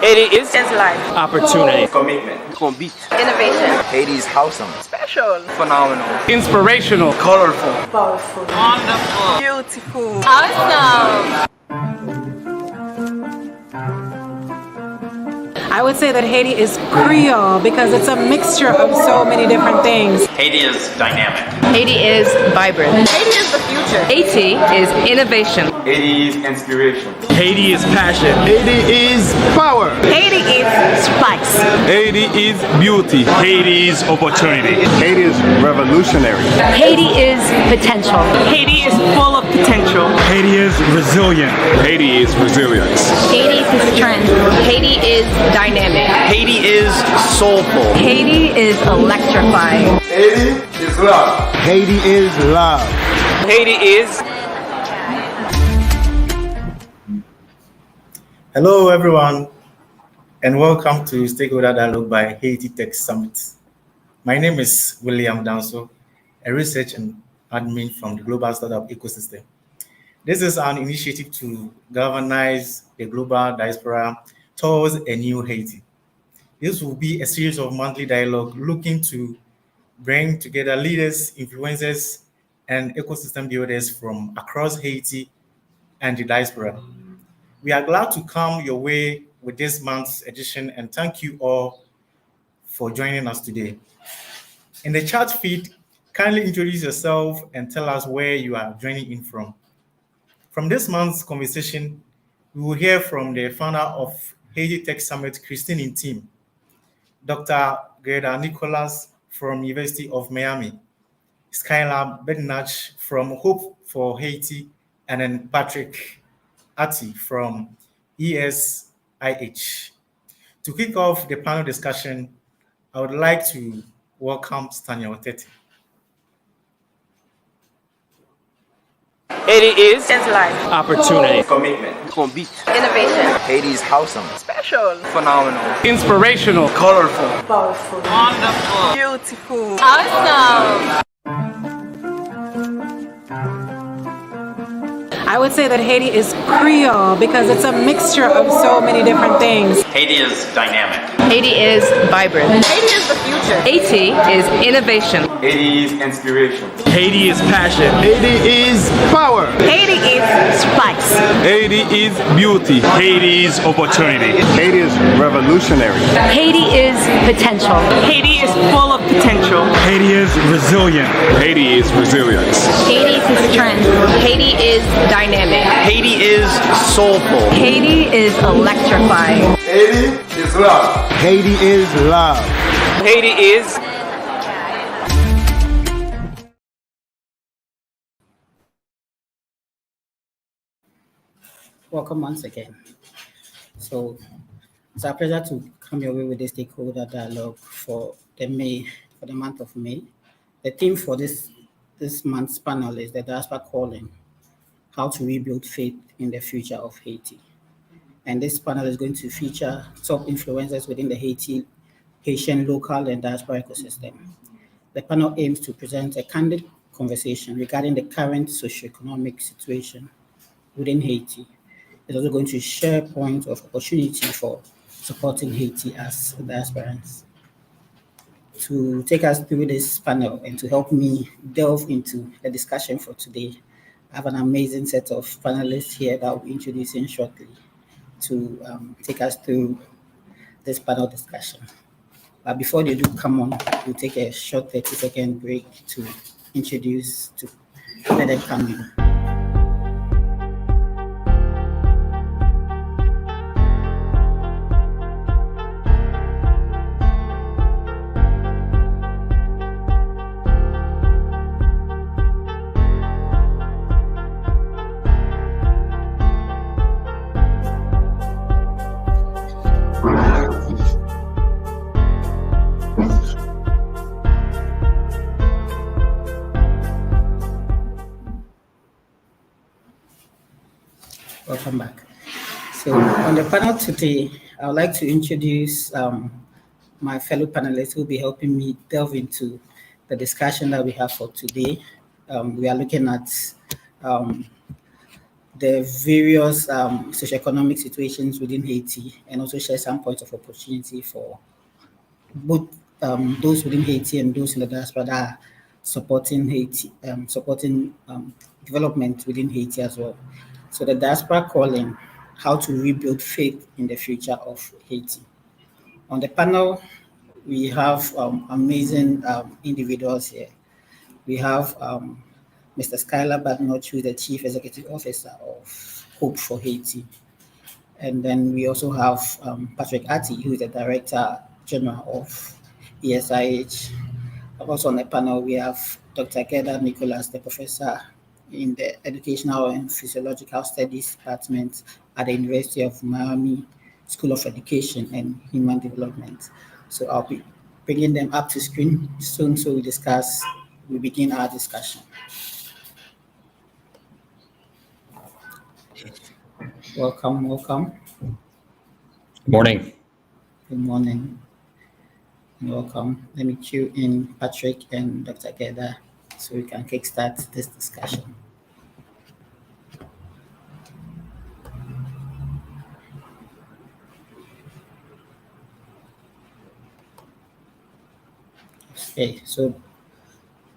Haiti is life. Opportunity. Commitment. Convite. Innovation. Haiti is wholesome. Special. Phenomenal. Inspirational. Colorful. Powerful. Wonderful. Beautiful. Awesome. I would say that Haiti is Creole because it's a mixture of so many different things. Haiti is dynamic. Haiti is vibrant. Haiti is the future. Haiti is innovation. Haiti is inspiration. Haiti is passion. Haiti is power. Haiti is spice. Haiti is beauty. Haiti is opportunity. Haiti is revolutionary. Haiti is potential. Haiti is full of potential. Haiti is resilient. Haiti is resilience. Haiti is strength. Haiti is dynamic. Haiti is soulful. Haiti is electrifying. Haiti is love. Haiti is love. Haiti is. Hello, everyone, and welcome to Stakeholder Dialogue by Haiti Tech Summit. My name is William Danso, a research and admin from the global startup ecosystem. This is an initiative to galvanize the global diaspora towards a new Haiti. This will be a series of monthly dialogue looking to bring together leaders, influencers, and ecosystem builders from across Haiti and the diaspora. We are glad to come your way with this month's edition and thank you all for joining us today. In the chat feed, kindly introduce yourself and tell us where you are joining in from. From this month's conversation, we will hear from the founder of Haiti Tech Summit, Christine in team, Dr. Gerda Nicholas from University of Miami, Skylar Bednach from Hope for Haiti, and then Patrick Ati from ESIH. To kick off the panel discussion, I would like to welcome Stanya Oteti. Haiti is life. opportunity. Commitment. Convite. Innovation. Haiti is wholesome. Special. Phenomenal. Inspirational. Colorful. Powerful. Wonderful. Beautiful. Awesome. I would say that Haiti is Creole because it's a mixture of so many different things. Haiti is dynamic. Haiti is vibrant. Haiti is the future. Haiti is innovation. Haiti is inspiration. Haiti is passion. Haiti is power. Haiti is spice. Haiti is beauty. Haiti is opportunity. Haiti is revolutionary. Haiti is potential. Haiti is full of potential. Haiti is resilient. Haiti is resilience. Haiti is strength. Haiti is dynamic. Haiti is soulful. Haiti is electrifying. Haiti is love. Haiti is love. Haiti is. Welcome once again. So it's a pleasure to come your way with the stakeholder dialogue for the month of May. The theme for this month's panel is the diaspora calling, how to rebuild faith in the future of Haiti. And this panel is going to feature top influencers within the Haitian local and diaspora ecosystem. The panel aims to present a candid conversation regarding the current socioeconomic situation within Haiti. It's also going to share points of opportunity for supporting Haiti as diasporans. To take us through this panel and to help me delve into the discussion for today, I have an amazing set of panelists here that I'll be introducing shortly to take us through this panel discussion. But before they do come on, we'll take a short 30-second break to let them come in. Welcome back. So on the panel today, I would like to introduce my fellow panelists who will be helping me delve into the discussion that we have for today. We are looking at the various socioeconomic situations within Haiti, and also share some points of opportunity for both those within Haiti and those in the diaspora that are supporting Haiti, supporting development within Haiti as well. So the diaspora calling, how to rebuild faith in the future of Haiti. On the panel, we have amazing individuals here. We have Mr. Skylar Badnoch, who is the Chief Executive Officer of Hope for Haiti. And then we also have Patrick Atty, who is the Director General of ESIH. Also on the panel, we have Dr. Gerda Nicholas, the Professor in the Educational and Physiological Studies Department at the University of Miami School of Education and Human Development. So I'll be bringing them up to screen soon so we begin our discussion. Welcome. Morning. Good morning. Welcome. Let me cue in Patrick and Dr. Gerda so we can kickstart this discussion. Okay, so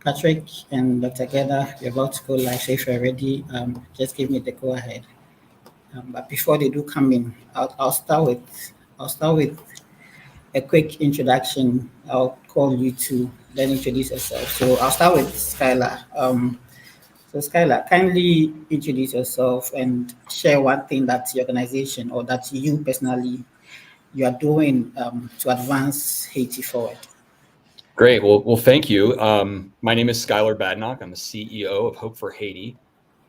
Patrick and Dr. Gerda, we're about to go live. So if you're ready, just give me the go ahead. But before they do come in, I'll start with a quick introduction. I'll call you to then introduce yourself. So I'll start with Skylar. So Skylar, kindly introduce yourself and share one thing that the organization or that you personally you are doing to advance Haiti forward. Great. Well, thank you. My name is Skylar Badnoch. I'm the CEO of Hope for Haiti.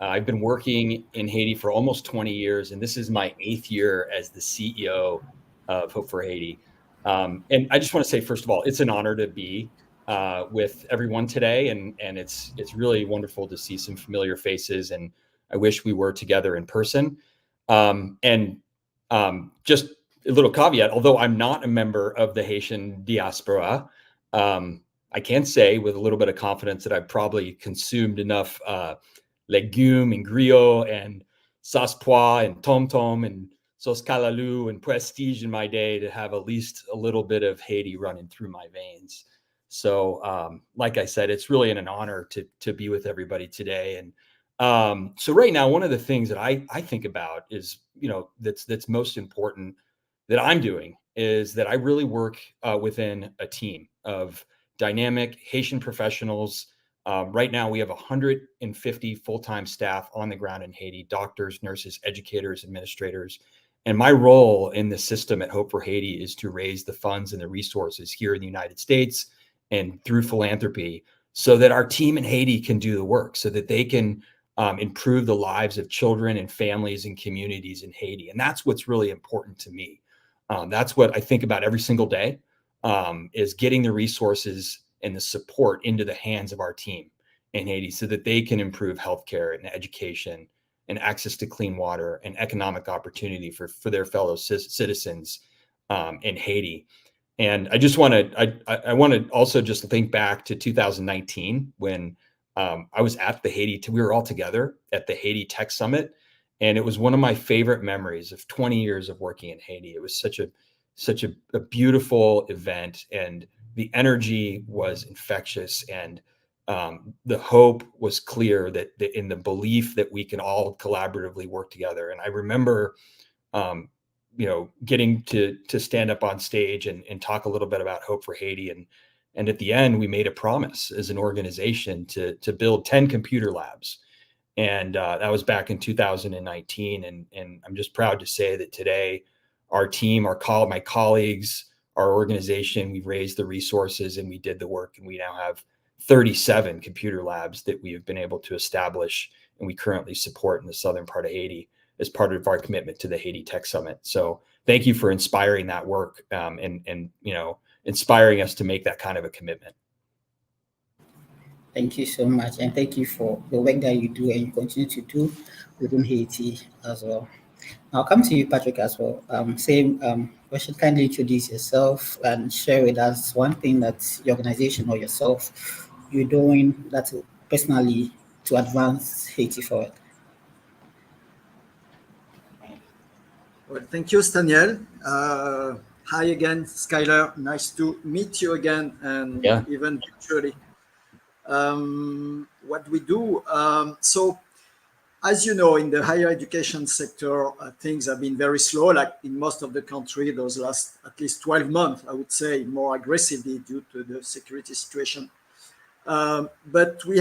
I've been working in Haiti for almost 20 years, and this is my 8th year as the CEO of Hope for Haiti. And I just want to say, first of all, it's an honor to be with everyone today, and it's really wonderful to see some familiar faces, and I wish we were together in person. Just a little caveat, although I'm not a member of the Haitian diaspora, I can say with a little bit of confidence that I've probably consumed enough legume and griot and sauce-pois and tom-tom and sauce calalou and prestige in my day to have at least a little bit of Haiti running through my veins. So like I said, it's really an honor to be with everybody today. And so right now, one of the things that I think about is, that's most important that I'm doing is that I really work within a team of dynamic Haitian professionals. Right now, we have 150 full-time staff on the ground in Haiti, doctors, nurses, educators, administrators. And my role in the system at Hope for Haiti is to raise the funds and the resources here in the United States and through philanthropy so that our team in Haiti can do the work, so that they can improve the lives of children and families and communities in Haiti. And that's what's really important to me. That's what I think about every single day, is getting the resources and the support into the hands of our team in Haiti so that they can improve healthcare and education and access to clean water and economic opportunity for their fellow citizens in Haiti. And I just want to also just think back to 2019 when I was at the Haiti, we were all together at the Haiti Tech Summit. And it was one of my favorite memories of 20 years of working in Haiti. It was such a beautiful event, and the energy was infectious, and the hope was clear that in the belief that we can all collaboratively work together. And I remember, getting to stand up on stage and talk a little bit about Hope for Haiti. And at the end, we made a promise as an organization to build 10 computer labs. And that was back in 2019. And I'm just proud to say that today, our team, my colleagues, our organization, we raised the resources and we did the work. And we now have 37 computer labs that we have been able to establish and we currently support in the southern part of Haiti as part of our commitment to the Haiti Tech Summit. So thank you for inspiring that work and inspiring us to make that kind of a commitment. Thank you so much, and thank you for the work that you do and you continue to do within Haiti as well. I'll come to you, Patrick, as well. You should kindly introduce yourself and share with us one thing that your organization or yourself you're doing that personally to advance Haiti forward. Well, thank you, Staniel. Hi again, Skylar. Nice to meet you again, and Yeah. even virtually. What we do, so as you know, in the higher education sector, things have been very slow, like in most of the country, those last at least 12 months, I would say, more aggressively due to the security situation. But we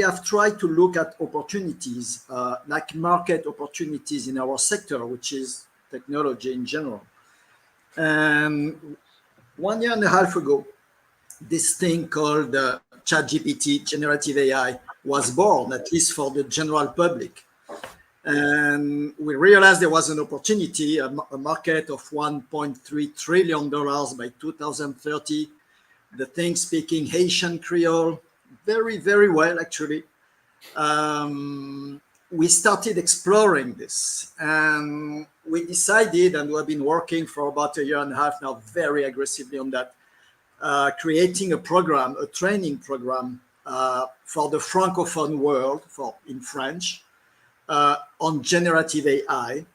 have tried to look at opportunities, like market opportunities in our sector, which is technology in general. And 1.5 years ago, this thing called ChatGPT, generative AI, was born, at least for the general public. And we realized there was an opportunity, a market of $1.3 trillion by 2030. The thing speaking Haitian Creole very, very well, actually. We started exploring this, and we decided, and we've been working for about 1.5 years now very aggressively on that, creating a program, a training program for the Francophone world, in French, on generative AI,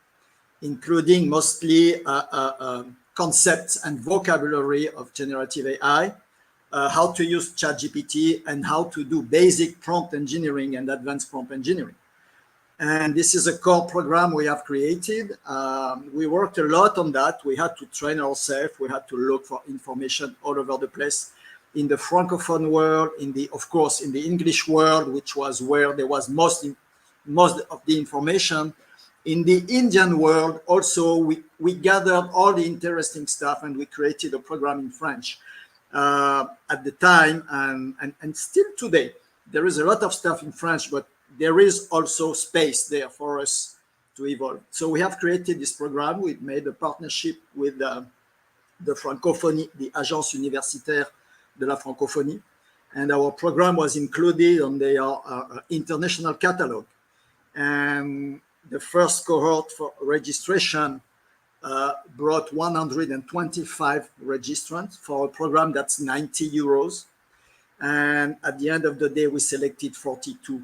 including mostly concepts and vocabulary of generative AI, how to use ChatGPT, and how to do basic prompt engineering and advanced prompt engineering. And this is a core program we have created. We worked a lot on that. We had to train ourselves. We had to look for information all over the place in the Francophone world, of course, in the English world, which was where there was most of the information. In the Indian world, also, we gathered all the interesting stuff, and we created a program in French at the time, and still today. There is a lot of stuff in French, but there is also space there for us to evolve. So we have created this program. We've made a partnership with the Francophonie, the Agence Universitaire de la Francophonie, and our program was included on their international catalog. And the first cohort for registration brought 125 registrants for a program that's 90 euros. And at the end of the day, we selected 42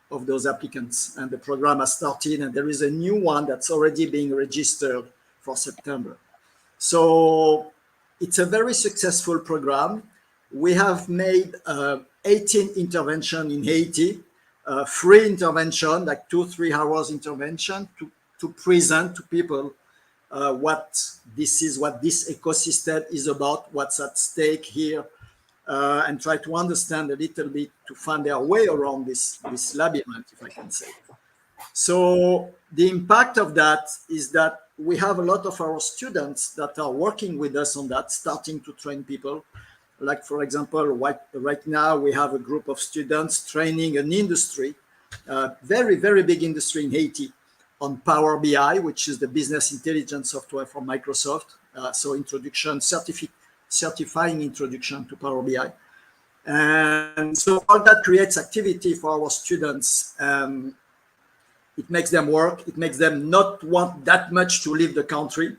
of those applicants, and the program has started, and there is a new one that's already being registered for September. So it's a very successful program. We have made 18 interventions in Haiti, free intervention, like 2-3 hours intervention to present to people what this ecosystem is about, what's at stake here, and try to understand a little bit, to find their way around this labyrinth, if I can say. So the impact of that is that we have a lot of our students that are working with us on that, starting to train people. Like, for example, right now we have a group of students training an industry, very, very big industry in Haiti, on Power BI, which is the business intelligence software from Microsoft. So certifying introduction to Power BI. And so all that creates activity for our students. It makes them work. It makes them not want that much to leave the country.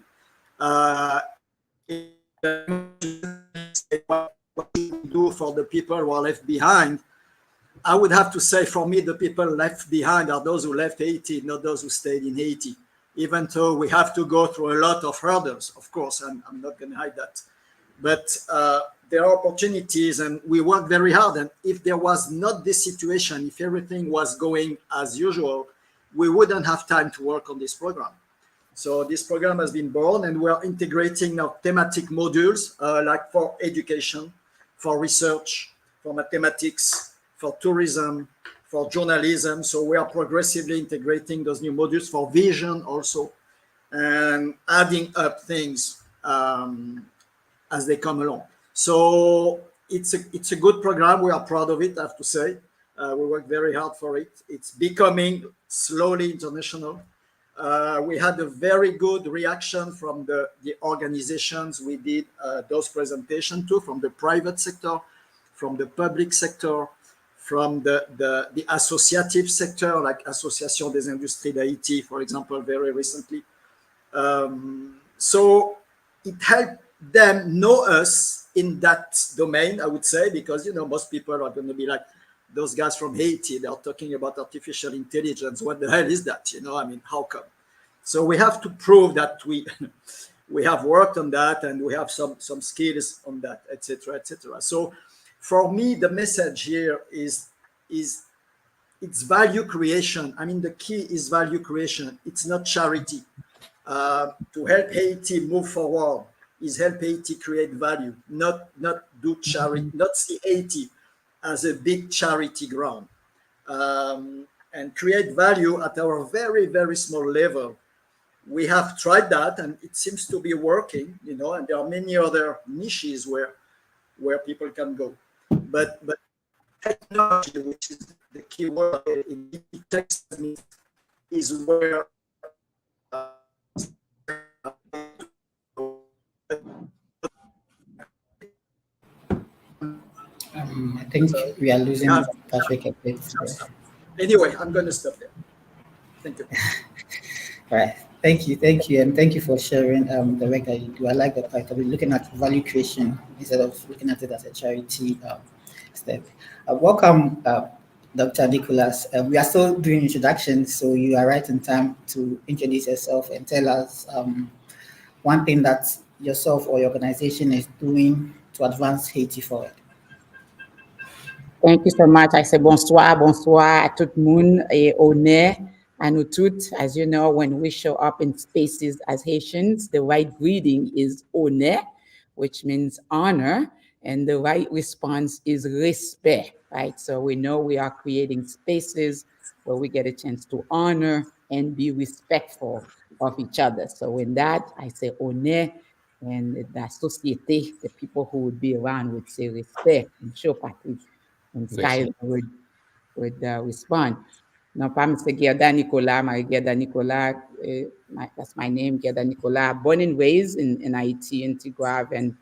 What we do for the people who are left behind, I would have to say, for me, the people left behind are those who left Haiti, not those who stayed in Haiti, even though we have to go through a lot of hurdles, of course, and I'm not going to hide that. But there are opportunities, and we work very hard. And if there was not this situation, if everything was going as usual, we wouldn't have time to work on this program. So this program has been born, and we are integrating now thematic modules, like for education, for research, for mathematics, for tourism, for journalism. So we are progressively integrating those new modules for vision also, and adding up things as they come along. So it's a good program. We are proud of it, I have to say. We work very hard for it. It's becoming slowly international. We had a very good reaction from the organizations we did those presentations to, from the private sector, from the public sector, from the associative sector, like Association des Industries d'Haïti, for example, very recently. So it helped them know us in that domain, I would say, because, you know, most people are going to be like, those guys from Haiti, they're talking about artificial intelligence. What the hell is that? You know, I mean, how come? So we have to prove that we we have worked on that and we have some skills on that, etc., etc. So for me, the message here is it's value creation. I mean, the key is value creation. It's not charity. To help Haiti move forward is help Haiti create value, not do charity, not see Haiti as a big charity ground, and create value at our very, very small level. We have tried that and it seems to be working, you know, and there are many other niches where people can go. But technology, which is the key word in text, is where I think we are losing Patrick a bit. Anyway, I'm going to stop there. Thank you. All right. Thank you, and thank you for sharing the work that you do. I like the fact that we're looking at value creation instead of looking at it as a charity step. Welcome, Dr. Nicholas. We are still doing introductions, so you are right in time to introduce yourself and tell us one thing that yourself or your organization is doing to advance Haiti forward. Thank you so much. I say bonsoir à tout le monde et honneur à nous toutes. As you know, when we show up in spaces as Haitians, the right greeting is honneur, which means honor, and the right response is respect, right? So we know we are creating spaces where we get a chance to honor and be respectful of each other. So in that, I say honneur, and the société, the people who would be around would say respect. I'm sure Patrick and Skyler would respond. No, pas Mr. Gerda Nicolas, Marie-Gerda Nicolas, that's my name, Gerda Nicolas, born and raised in Haiti, in Tigre, and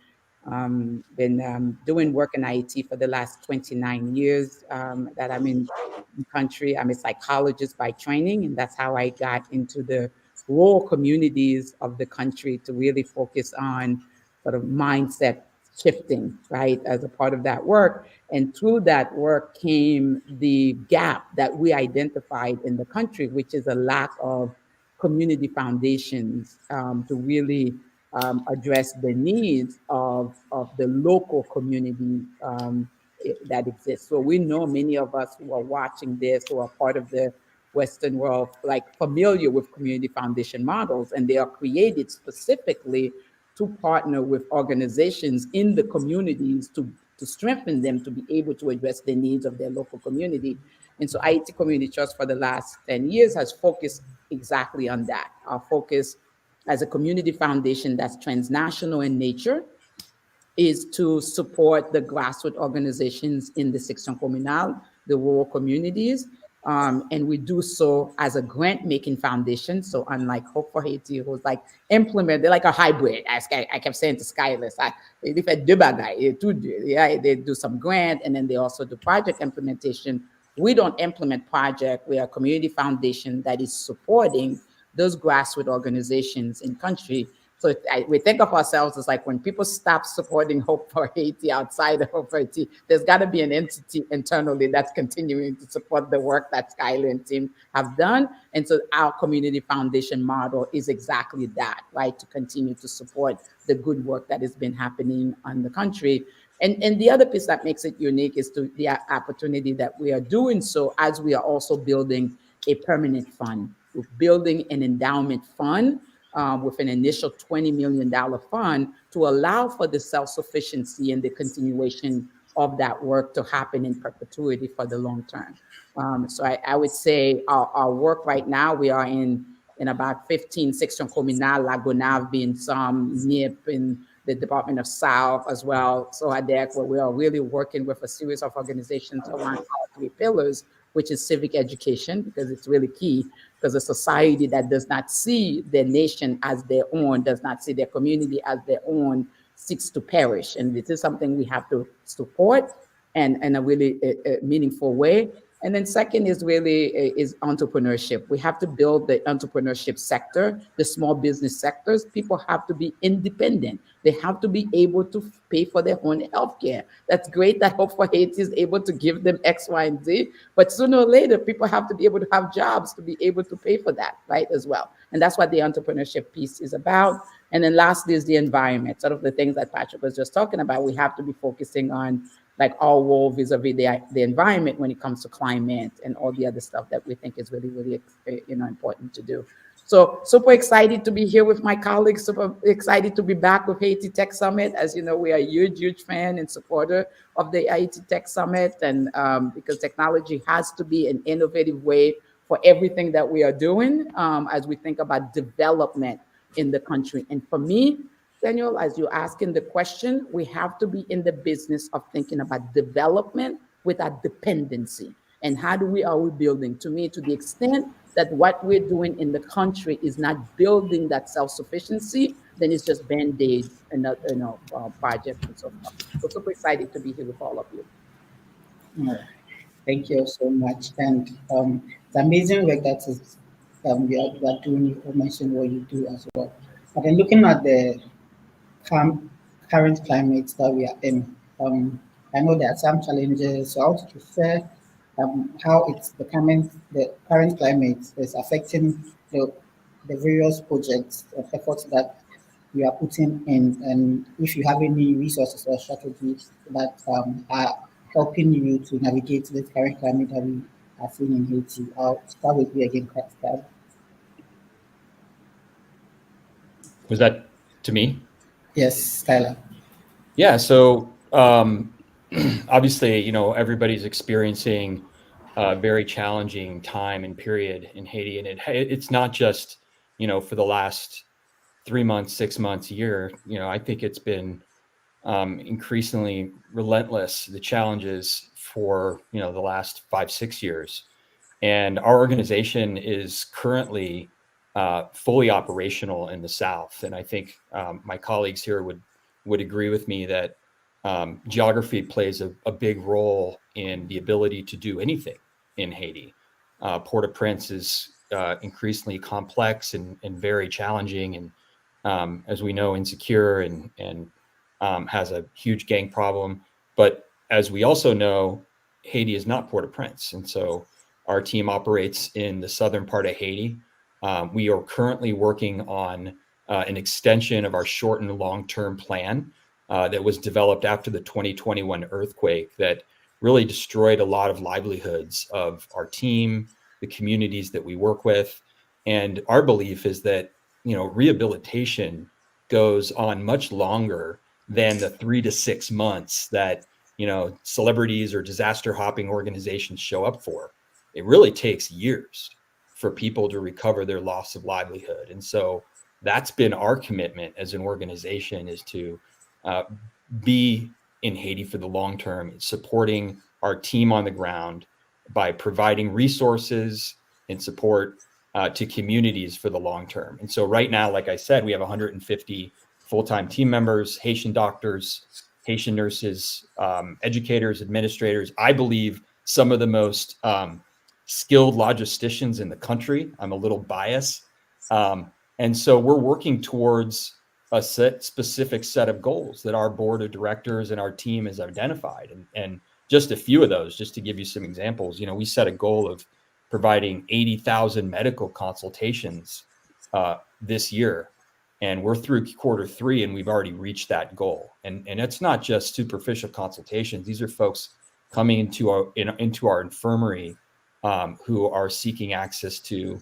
been doing work in Haiti for the last 29 years that I'm in the country. I'm a psychologist by training, and that's how I got into the rural communities of the country to really focus on sort of mindset shifting, right, as a part of that work. And through that work came the gap that we identified in the country, which is a lack of community foundations to really address the needs of the local community that exists. So we know many of us who are watching this, who are part of the Western world, like familiar with community foundation models, and they are created specifically to partner with organizations in the communities to strengthen them to be able to address the needs of their local community. And so Haiti Community Trust for the last 10 years has focused exactly on that. Our focus as a community foundation that's transnational in nature is to support the grassroots organizations in the section communal, the rural communities. And we do so as a grant-making foundation. So unlike Hope for Haiti, who's like they're like a hybrid. As I kept saying to Skyless, they do some grant and then they also do project implementation. We don't implement project. We are a community foundation that is supporting those grassroots organizations in country. So we think of ourselves as like when people stop supporting Hope for Haiti outside of Hope for Haiti, there's got to be an entity internally that's continuing to support the work that Skyler and team have done. And so our community foundation model is exactly that, right? To continue to support the good work that has been happening on the country. And the other piece that makes it unique is to the opportunity that we are doing so as we are also building a permanent fund. We're building an endowment fund with an initial $20 million fund to allow for the self-sufficiency and the continuation of that work to happen in perpetuity for the long term. So I would say our work right now, we are in about 15 sections communal, Lagonav being some, NIP in the Department of South as well. So ADEC, where we are really working with a series of organizations around our 3 pillars, which is civic education, because it's really key, because a society that does not see their nation as their own, does not see their community as their own, seeks to perish. And this is something we have to support and in a really meaningful way. And then second is really is entrepreneurship. We have to build the entrepreneurship sector, the small business sectors. People have to be independent. They have to be able to pay for their own healthcare. That's great that Hope for Haiti is able to give them X, Y, and Z, but sooner or later, people have to be able to have jobs to be able to pay for that, right, as well. And that's what the entrepreneurship piece is about. And then lastly is the environment, sort of the things that Patrick was just talking about. We have to be focusing on like our role vis-a-vis the environment when it comes to climate and all the other stuff that we think is really, really, important to do. So super excited to be here with my colleagues, super excited to be back with Haiti Tech Summit. As you know, we are a huge fan and supporter of the Haiti Tech Summit, and because technology has to be an innovative way for everything that we are doing as we think about development in the country. And for me, Daniel, as you're asking the question, we have to be in the business of thinking about development without dependency. And how are we building? To me, to the extent that what we're doing in the country is not building that self-sufficiency, then it's just Band-Aid and projects and so forth. So super excited to be here with all of you. Thank you so much. And it's amazing work that is you are doing. You mentioned what you do as well. But then looking at the current climate that we are in, I know there are some challenges. So I want to share how it's becoming, the current climate is affecting the various projects and efforts that you are putting in, and if you have any resources or strategies that are helping you to navigate this current climate that we are seeing in Haiti. I'll start with you again, Pascal. Was that to me? Yes, Tyler. Yeah. So obviously, everybody's experiencing a very challenging time and period in Haiti, and it's not just for the last 3 months, 6 months, a year. I think it's been increasingly relentless, the challenges for the last 5-6 years. And our organization is currently fully operational in the South. And I think my colleagues here would agree with me that geography plays a big role in the ability to do anything in Haiti. Port-au-Prince is increasingly complex and very challenging, and as we know, insecure and has a huge gang problem. But as we also know, Haiti is not Port-au-Prince, and so our team operates in the southern part of Haiti. We are currently working on an extension of our short and long-term plan that was developed after the 2021 earthquake that really destroyed a lot of livelihoods of our team, the communities that we work with. And our belief is that, rehabilitation goes on much longer than the 3 to 6 months that, celebrities or disaster hopping organizations show up for. It really takes years for people to recover their loss of livelihood. And so that's been our commitment as an organization, is to be in Haiti for the long term, supporting our team on the ground by providing resources and support to communities for the long term. And so right now, like I said, we have 150 full-time team members, Haitian doctors, Haitian nurses, educators, administrators. I believe some of the most skilled logisticians in the country. I'm a little biased. And so we're working towards a specific set of goals that our board of directors and our team has identified. And just a few of those, just to give you some examples, we set a goal of providing 80,000 medical consultations this year. And we're through Q3 and we've already reached that goal. And it's not just superficial consultations. These are folks coming into our infirmary who are seeking access to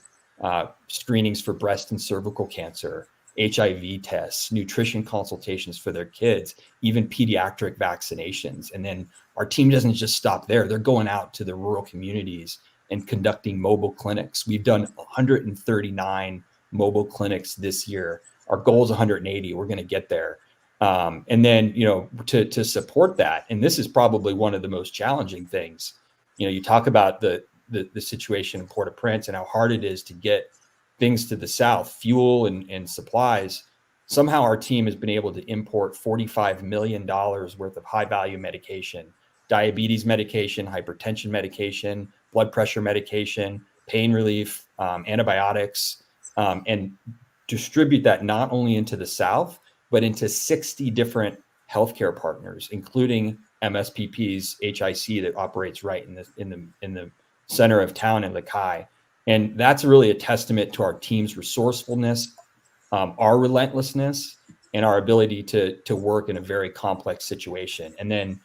screenings for breast and cervical cancer, HIV tests, nutrition consultations for their kids, even pediatric vaccinations. And then our team doesn't just stop there. They're going out to the rural communities and conducting mobile clinics. We've done 139 mobile clinics this year. Our goal is 180. We're going to get there. And then, to support that, and this is probably one of the most challenging things, you talk about the situation in Port-au-Prince and how hard it is to get things to the South, fuel and supplies. Somehow our team has been able to import $45 million worth of high value medication, diabetes medication, hypertension medication, blood pressure medication, pain relief, antibiotics, and distribute that not only into the South, but into 60 different healthcare partners, including MSPP's HIC that operates right in the center of town in Lakai. And that's really a testament to our team's resourcefulness, our relentlessness, and our ability to work in a very complex situation. And then,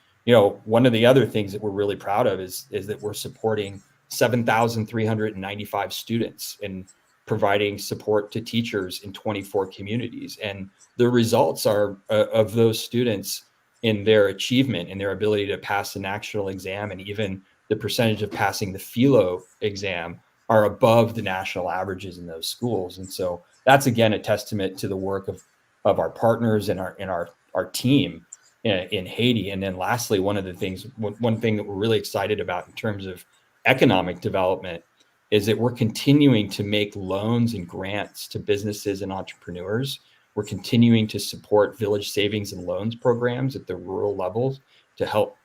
one of the other things that we're really proud of is that we're supporting 7,395 students and providing support to teachers in 24 communities. And the results are of those students in their achievement and their ability to pass the national exam, and even the percentage of passing the philo exam, are above the national averages in those schools. And so that's, again, a testament to the work of our partners and our team in Haiti. And then lastly, one thing that we're really excited about in terms of economic development is that we're continuing to make loans and grants to businesses and entrepreneurs. We're continuing to support village savings and loans programs at the rural levels to help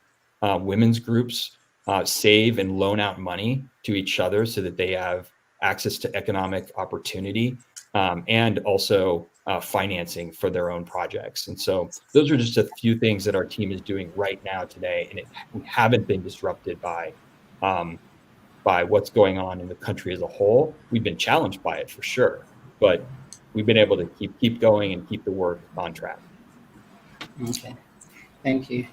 women's groups save and loan out money to each other so that they have access to economic opportunity, and also financing for their own projects. And so those are just a few things that our team is doing right now today, and we haven't been disrupted by what's going on in the country as a whole. We've been challenged by it for sure, but we've been able to keep going and keep the work on track. Okay, thank you.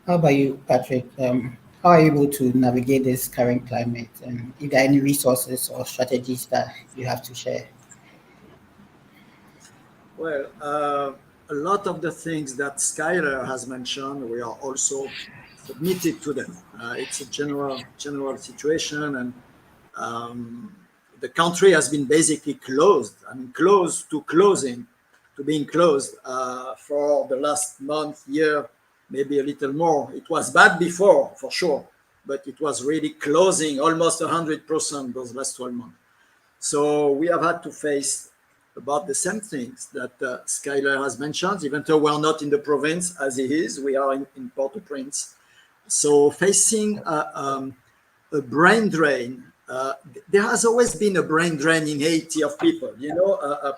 How about you, Patrick? How are you able to navigate this current climate? And if there are any resources or strategies that you have to share? Well, a lot of the things that Skylar has mentioned, we are also submitted to them. It's a general situation, and the country has been basically closed. I mean, close to being closed for the last month, year, maybe a little more. It was bad before, for sure, but it was really closing almost 100% those last 12 months. So we have had to face about the same things that Skylar has mentioned, even though we're not in the province as he is, we are in Port-au-Prince. So facing a brain drain, there has always been a brain drain in Haiti of people,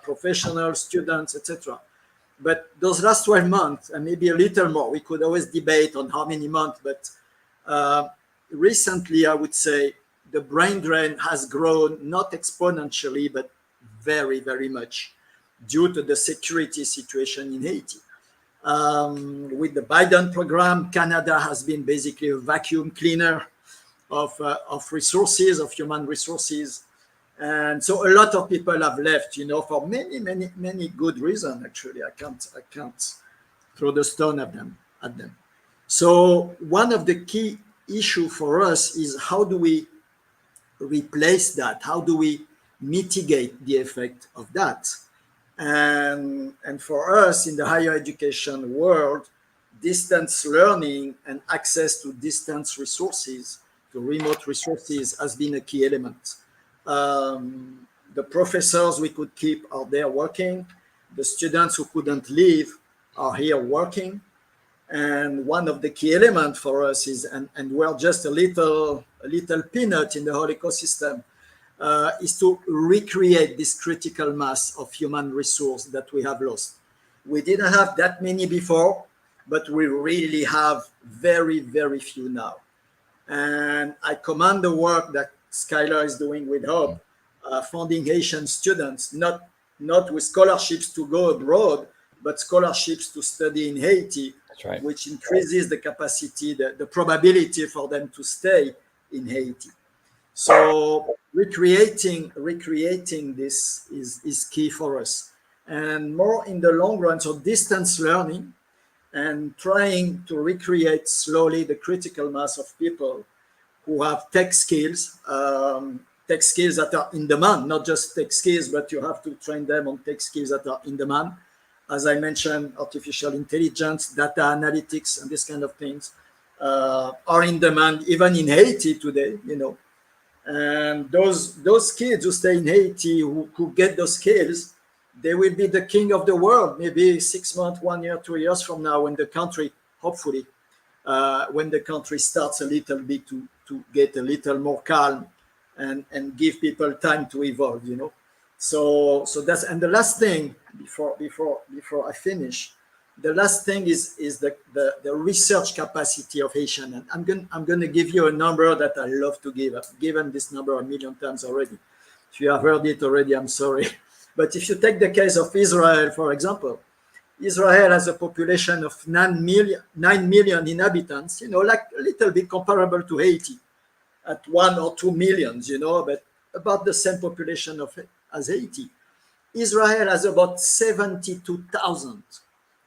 professional students, etc. But those last 12 months, and maybe a little more, we could always debate on how many months, but recently I would say the brain drain has grown, not exponentially, but very, very much due to the security situation in Haiti. With the Biden program, Canada has been basically a vacuum cleaner of resources, of human resources. And so a lot of people have left, for many, many, many good reasons, actually. I can't throw the stone at them. So one of the key issue for us is how do we replace that? How do we mitigate the effect of that? And for us in the higher education world, distance learning and access to distance resources, to remote resources, has been a key element. The professors we could keep are there working. The students who couldn't leave are here working. And one of the key elements for us is, and we're just a little peanut in the whole ecosystem, is to recreate this critical mass of human resource that we have lost. We didn't have that many before, but we really have very, very few now. And I commend the work that Skylar is doing with Hope, funding Haitian students, not with scholarships to go abroad, but scholarships to study in Haiti, right, which increases the capacity, the probability for them to stay in Haiti. So recreating this is key for us. And more in the long run, so distance learning and trying to recreate slowly the critical mass of people who have tech skills that are in demand, not just tech skills, but you have to train them on tech skills that are in demand. As I mentioned, artificial intelligence, data analytics, and this kind of things are in demand, even in Haiti today, And those kids who stay in Haiti, who get those skills, they will be the king of the world, maybe 6 months, 1 year, 2 years from now, when the country, hopefully, when the country starts a little bit to get a little more calm and give people time to evolve, So that's, and the last thing before I finish, the last thing is the research capacity of Haitian. And I'm going to give you a number that I love to give. I've given this number 1 million times already. If you have heard it already, I'm sorry. But if you take the case of Israel, for example, Israel has a population of 9 million inhabitants, like a little bit comparable to Haiti at 1 or 2 millions, but about the same population as Haiti. Israel has about 72,000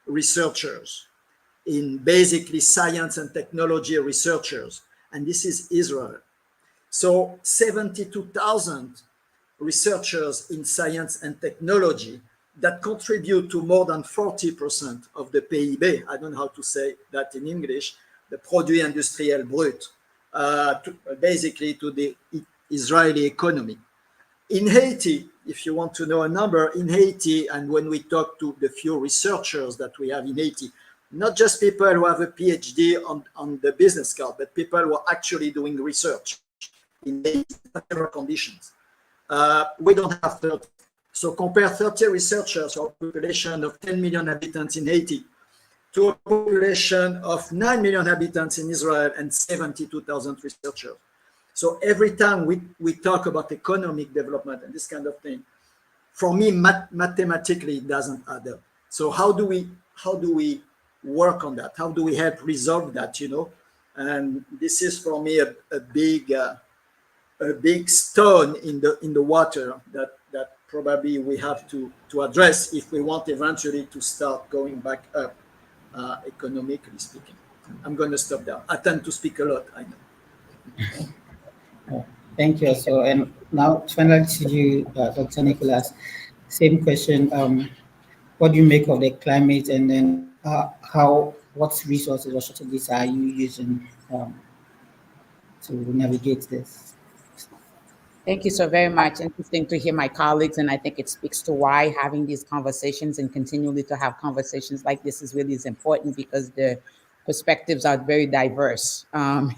researchers in basically science and technology researchers, and this is Israel. So 72,000 researchers in science and technology that contribute to more than 40% of the PIB. I don't know how to say that in English, the Produit Industriel Brut, basically to the Israeli economy. In Haiti, if you want to know a number, in Haiti, and when we talk to the few researchers that we have in Haiti, not just people who have a PhD on the business card, but people who are actually doing research in particular conditions. We don't have 30. So compare 30 researchers or a population of 10 million inhabitants in Haiti to a population of 9 million inhabitants in Israel and 72,000 researchers. So every time we talk about economic development and this kind of thing, for me, mathematically, it doesn't add up. So how do we work on that? How do we help resolve that, And this is for me a big stone in the water that probably we have to address if we want eventually to start going back up, economically speaking. I'm going to stop there. I tend to speak a lot, I know. Thank you. So, and now finally to you, Dr. Nicholas, same question. What do you make of the climate, and then what resources or strategies are you using to navigate this? Thank you so very much. Interesting to hear my colleagues, and I think it speaks to why having these conversations and continually to have conversations like this is important, because the perspectives are very diverse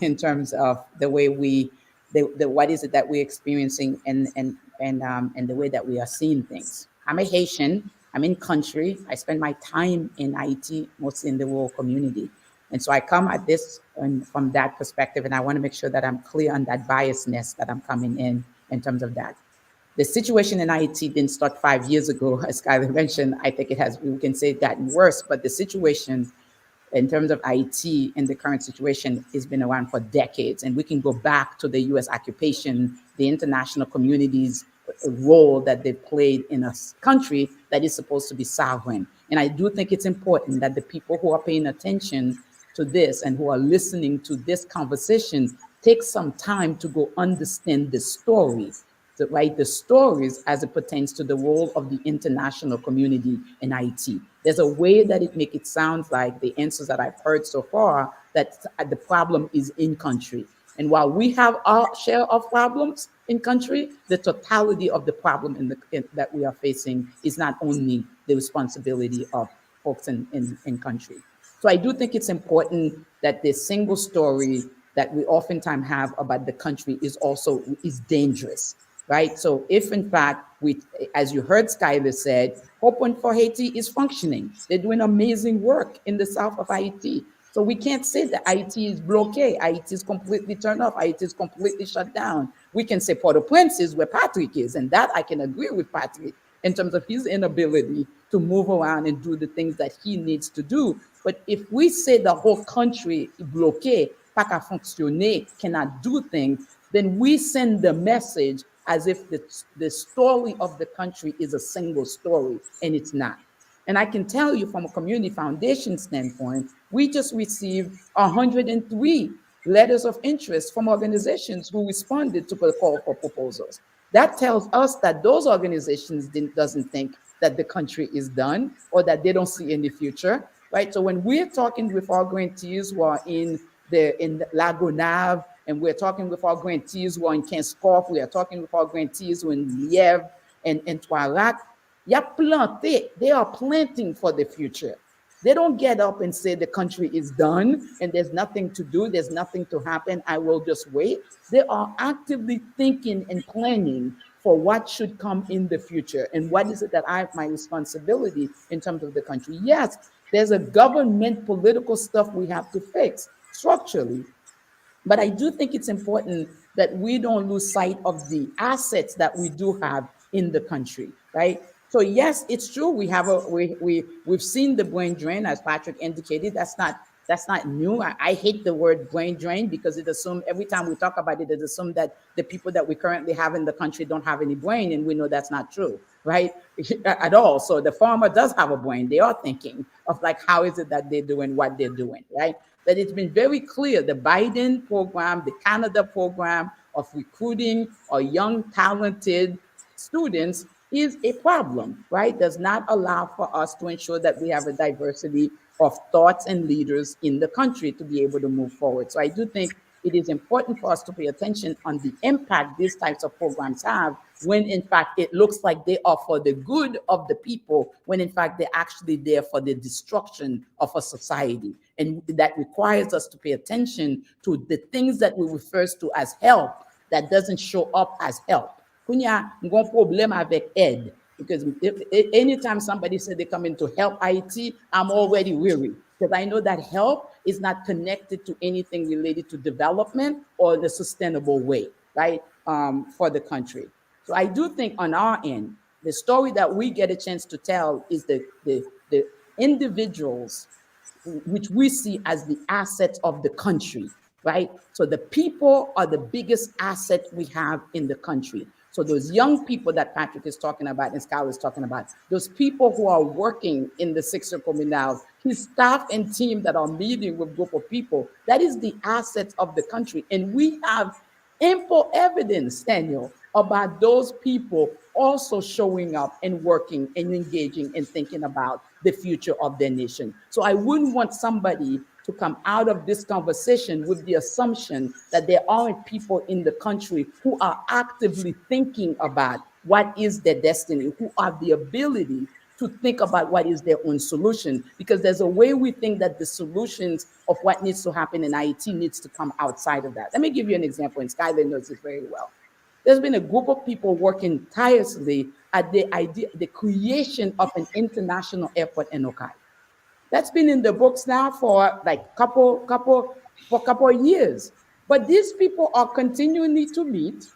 in terms of the way what is it that we're experiencing and the way that we are seeing things. I'm a Haitian. I'm in country. I spend my time in Haiti, mostly in the rural community. And so I come at this from that perspective, and I want to make sure that I'm clear on that biasness that I'm coming in terms of that. The situation in Haiti didn't start 5 years ago, as Skyler mentioned. I think it has, we can say, gotten worse, but the situation in terms of Haiti in the current situation has been around for decades. And we can go back to the US occupation, the international community's role that they played in a country that is supposed to be sovereign. And I do think it's important that the people who are paying attention to this and who are listening to this conversation take some time to go understand the stories, to write the stories as it pertains to the role of the international community in Haiti. There's a way that it makes it sound like the answers that I've heard so far, that the problem is in country. And while we have our share of problems in country, the totality of the problem that we are facing is not only the responsibility of folks in country. So I do think it's important that the single story that we oftentimes have about the country is dangerous, right? So if in fact as you heard Skyler said, Open for Haiti is functioning. They're doing amazing work in the south of Haiti. So we can't say that Haiti is blockade. Haiti is completely turned off. Haiti is completely shut down. We can say Port-au-Prince is where Patrick is, and that I can agree with Patrick in terms of his inability to move around and do the things that he needs to do. But if we say the whole country bloqué, pas qu'à fonctionner, cannot do things, then we send the message as if the story of the country is a single story, and it's not. And I can tell you from a community foundation standpoint, we just received 103 letters of interest from organizations who responded to the call for proposals. That tells us that those organizations doesn't think that the country is done or that they don't see any future, right? So when we're talking with our grantees who are in Lagonav, and we're talking with our grantees who are in Kinskov, we are talking with our grantees who are in Lièvre and Toirat, they are planting for the future. They don't get up and say the country is done and there's nothing to do, there's nothing to happen, I will just wait. They are actively thinking and planning for what should come in the future and what is it that I have my responsibility in terms of the country. Yes, there's a government political stuff we have to fix structurally, but I do think it's important that we don't lose sight of the assets that we do have in the country, right? So yes, it's true. We've seen the brain drain, as Patrick indicated. That's not new. I hate the word brain drain because it assumes every time we talk about it, it assumes that the people that we currently have in the country don't have any brain, and we know that's not true, right? At all. So the farmer does have a brain. They are thinking of like how is it that they're doing what they're doing, right? That it's been very clear. The Biden program, the Canada program of recruiting our young, talented students is a problem, right? Does not allow for us to ensure that we have a diversity of thoughts and leaders in the country to be able to move forward. So I do think it is important for us to pay attention on the impact these types of programs have when in fact it looks like they are for the good of the people, when in fact they're actually there for the destruction of a society. And that requires us to pay attention to the things that we refer to as help that doesn't show up as help. Kunya, ngon problem avec aide. Because anytime somebody said they come in to help Haiti, I'm already weary because I know that help is not connected to anything related to development or the sustainable way, right, for the country. So I do think on our end, the story that we get a chance to tell is the individuals which we see as the assets of the country, right? So the people are the biggest asset we have in the country. So those young people that Patrick is talking about and Skylar is talking about, those people who are working in the Sixer Communal, his staff and team that are meeting with a group of people, that is the assets of the country. And we have ample evidence, Daniel, about those people also showing up and working and engaging and thinking about the future of their nation. So I wouldn't want somebody to come out of this conversation with the assumption that there aren't people in the country who are actively thinking about what is their destiny, who have the ability to think about what is their own solution, because there's a way we think that the solutions of what needs to happen in Haiti needs to come outside of that. Let me give you an example, and Skyler knows this very well. There's been a group of people working tirelessly at the creation of an international airport in Okai. That's been in the books now for like couple of years. But these people are continuing to meet.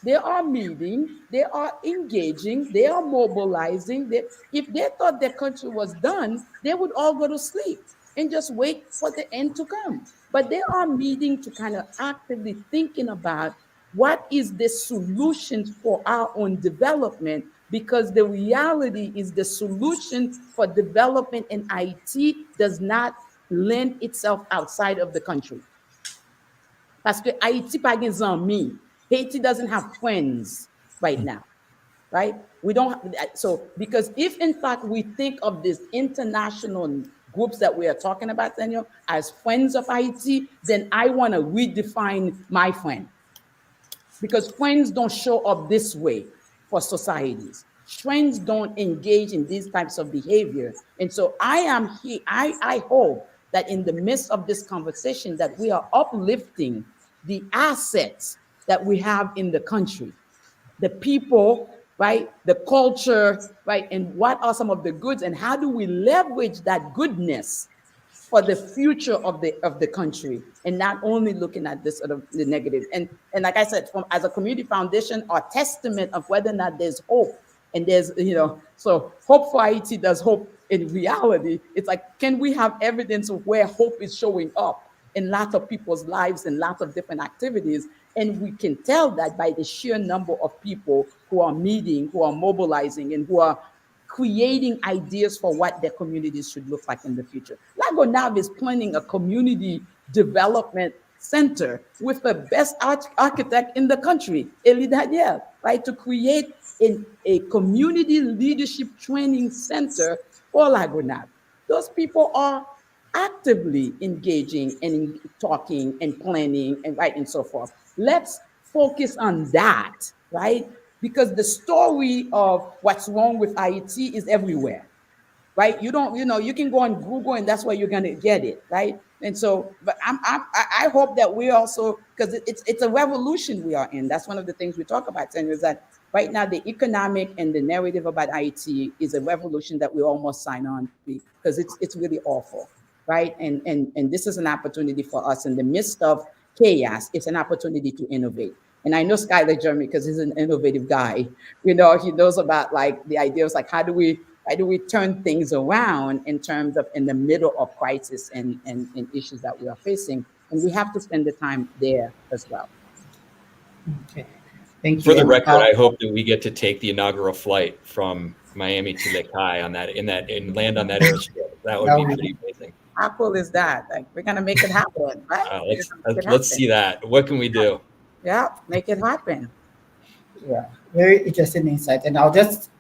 They are meeting, they are engaging, they are mobilizing. If they thought their country was done, they would all go to sleep and just wait for the end to come. But they are meeting to kind of actively thinking about what is the solution for our own development, because the reality is the solution for development in IT does not lend itself outside of the country. Parce que Haiti pas gen zanmi. Haiti doesn't have friends right now, right? We don't have, so because if in fact we think of these international groups that we are talking about, Daniel, as friends of Haiti, then I want to redefine my friend. Because friends don't show up this way for societies. Friends don't engage in these types of behavior. And so I am here, I hope that in the midst of this conversation that we are uplifting the assets that we have in the country, the people, right, the culture, right, and what are some of the goods and how do we leverage that goodness for the future of the country, and not only looking at this sort of the negative. And like I said, as a community foundation, our testament of whether or not there's hope, and there's, so Hope for Haiti does hope in reality. It's like, can we have evidence of where hope is showing up in lots of people's lives and lots of different activities? And we can tell that by the sheer number of people who are meeting, who are mobilizing, and who are creating ideas for what their communities should look like in the future. Lago Nav is planning a community development center with the best architect in the country, Eli Daniel, right, to create a community leadership training center for Lago Nav. Those people are actively engaging and talking and planning and right and so forth. Let's focus on that, right? Because the story of what's wrong with Haiti is everywhere, right? You can go on Google and that's where you're gonna get it, right? And so, but I hope that we also, because it's a revolution we are in. That's one of the things we talk about, Tanya, is that right now the economic and the narrative about Haiti is a revolution that we almost sign on to, because it's really awful, right? And this is an opportunity for us in the midst of chaos, it's an opportunity to innovate. And I know Skylar Jeremy because he's an innovative guy. You know, he knows about like the ideas like how do we turn things around in terms of in the middle of crisis and issues that we are facing. And we have to spend the time there as well. Okay, thank you. For the record, I hope that we get to take the inaugural flight from Miami to Lake High on that and land on that airstrip. That would be pretty amazing. How cool is that? Like we're gonna make it happen, right? Let's see that. What can we do? Yeah, make it happen. Yeah, very interesting insight. And I'll just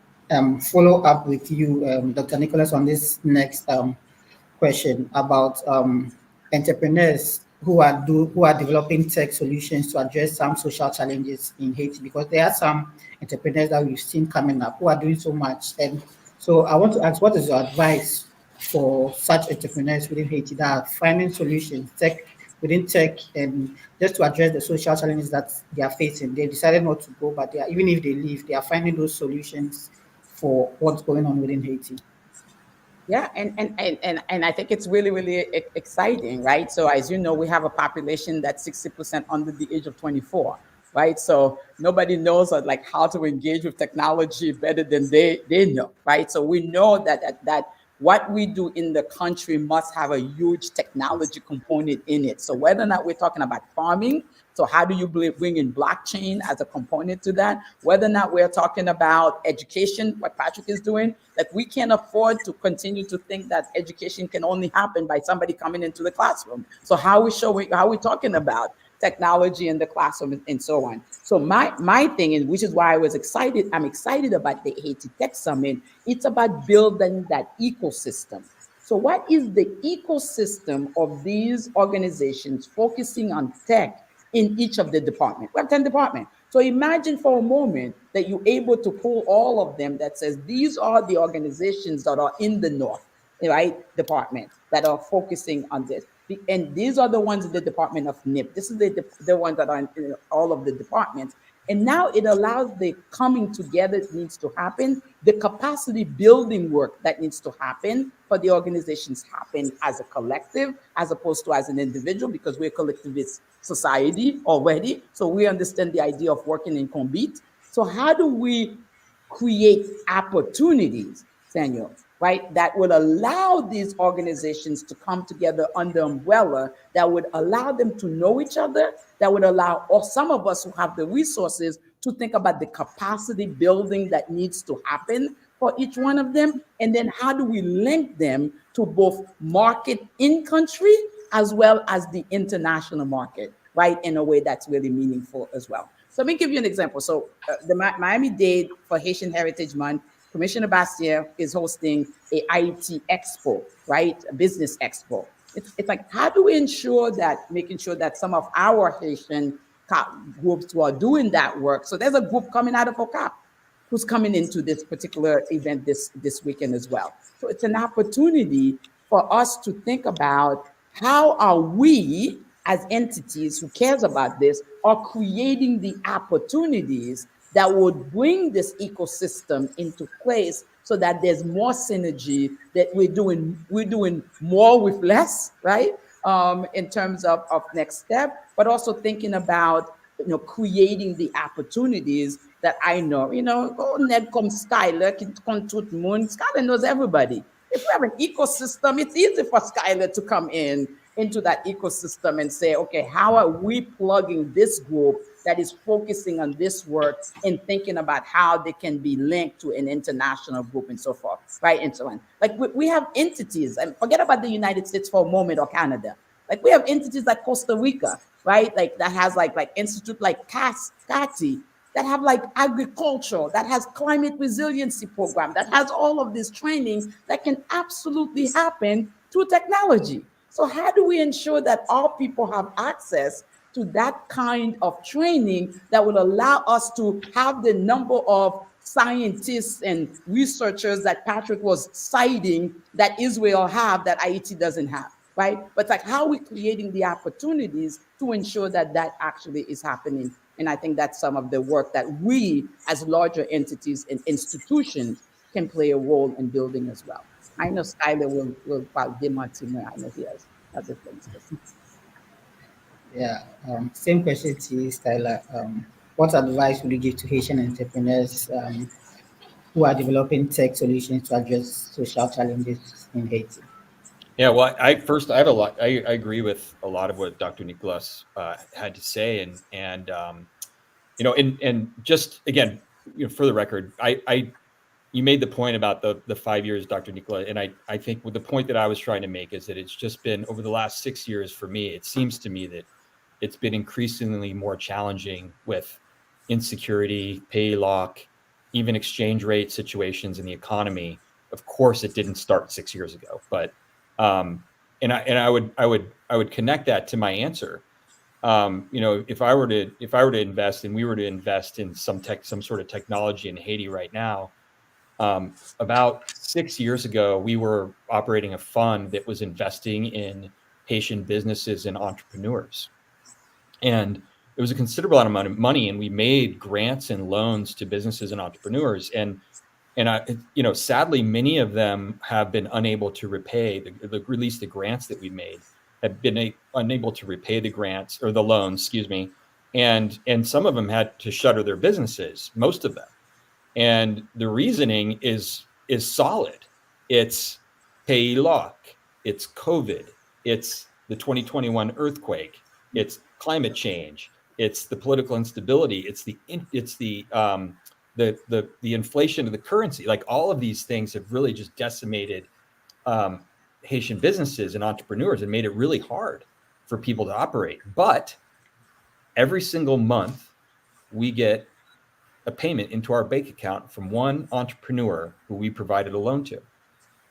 follow up with you, Dr. Nicholas, on this next question about entrepreneurs who are developing tech solutions to address some social challenges in Haiti, because there are some entrepreneurs that we've seen coming up who are doing so much. And so I want to ask, what is your advice for such entrepreneurs within Haiti that are finding solutions within tech and just to address the social challenges that they are facing? They decided not to go, but even if they leave, they are finding those solutions for what's going on within Haiti. Yeah, and I think it's really, really exciting, right? So as you know, we have a population that's 60% under the age of 24, right? So nobody knows like how to engage with technology better than they know, right? So we know that what we do in the country must have a huge technology component in it. So whether or not we're talking about farming, so how do you bring in blockchain as a component to that? Whether or not we're talking about education, what Patrick is doing, like we can't afford to continue to think that education can only happen by somebody coming into the classroom. So how are we talking about technology in the classroom and so on? So my thing is, which is why I'm excited about the Haiti Tech Summit. It's about building that ecosystem. So what is the ecosystem of these organizations focusing on tech in each of the departments? We have 10 departments. So imagine for a moment that you're able to pull all of them that says, these are the organizations that are in the North, right, department that are focusing on this. And these are the ones in the Department of NIP. This is the ones that are in all of the departments. And now it allows the coming together that needs to happen, the capacity building work that needs to happen for the organizations happen as a collective, as opposed to as an individual, because we're a collectivist society already. So we understand the idea of working in compete. So how do we create opportunities, Samuel, right, that would allow these organizations to come together under umbrella, that would allow them to know each other, that would allow some of us who have the resources to think about the capacity building that needs to happen for each one of them, and then how do we link them to both market in country as well as the international market, right, in a way that's really meaningful as well. So let me give you an example. So the Miami-Dade for Haitian Heritage Month, Commissioner Bastien is hosting a IT expo, right? A business expo. It's like, how do we making sure that some of our Haitian groups who are doing that work? So there's a group coming out of OCAP who's coming into this particular event this weekend as well. So it's an opportunity for us to think about how are we as entities who cares about this are creating the opportunities that would bring this ecosystem into place so that there's more synergy, that we're doing more with less, right? In terms of next step, but also thinking about, creating the opportunities that I know, go net come Skylar, come to the moon. Skylar knows everybody. If we have an ecosystem, it's easy for Skylar to come into that ecosystem and say, okay, how are we plugging this group that is focusing on this work and thinking about how they can be linked to an international group and so forth, right? And so on. Like we have entities, and forget about the United States for a moment or Canada. Like we have entities like Costa Rica, right? Like that has like institute like CATI, that have like agriculture, that has climate resiliency program, that has all of this training that can absolutely happen through technology. So how do we ensure that all people have access to that kind of training that will allow us to have the number of scientists and researchers that Patrick was citing that Israel have that Haiti doesn't have, right? But like, how are we creating the opportunities to ensure that that actually is happening? And I think that's some of the work that we as larger entities and institutions can play a role in building as well. I know Skylar will probably give more to me. I know he has other things. Yeah, same question to you, Styler. What advice would you give to Haitian entrepreneurs who are developing tech solutions to address social challenges in Haiti? Yeah, well, I have a lot. I agree with a lot of what Dr. Nicolas had to say, and and just again, for the record, you made the point about the 5 years, Dr. Nicolas, and I think the point that I was trying to make is that it's just been over the last 6 years for me. It seems to me that it's been increasingly more challenging with insecurity, pay lock, even exchange rate situations in the economy. Of course, it didn't start 6 years ago, but and I would connect that to my answer. If I were to invest and we were to invest in some sort of technology in Haiti right now, about 6 years ago, we were operating a fund that was investing in Haitian businesses and entrepreneurs. And it was a considerable amount of money, and we made grants and loans to businesses and entrepreneurs. And sadly, many of them have been unable to repay at least the grants that we made have been unable to repay the grants or the loans, excuse me. And some of them had to shutter their businesses, most of them. And the reasoning is solid. It's pay lock, it's COVID, it's the 2021 earthquake, it's climate change, it's the political instability, it's the inflation of the currency. Like, all of these things have really just decimated Haitian businesses and entrepreneurs and made it really hard for people to operate. But every single month we get a payment into our bank account from one entrepreneur who we provided a loan to.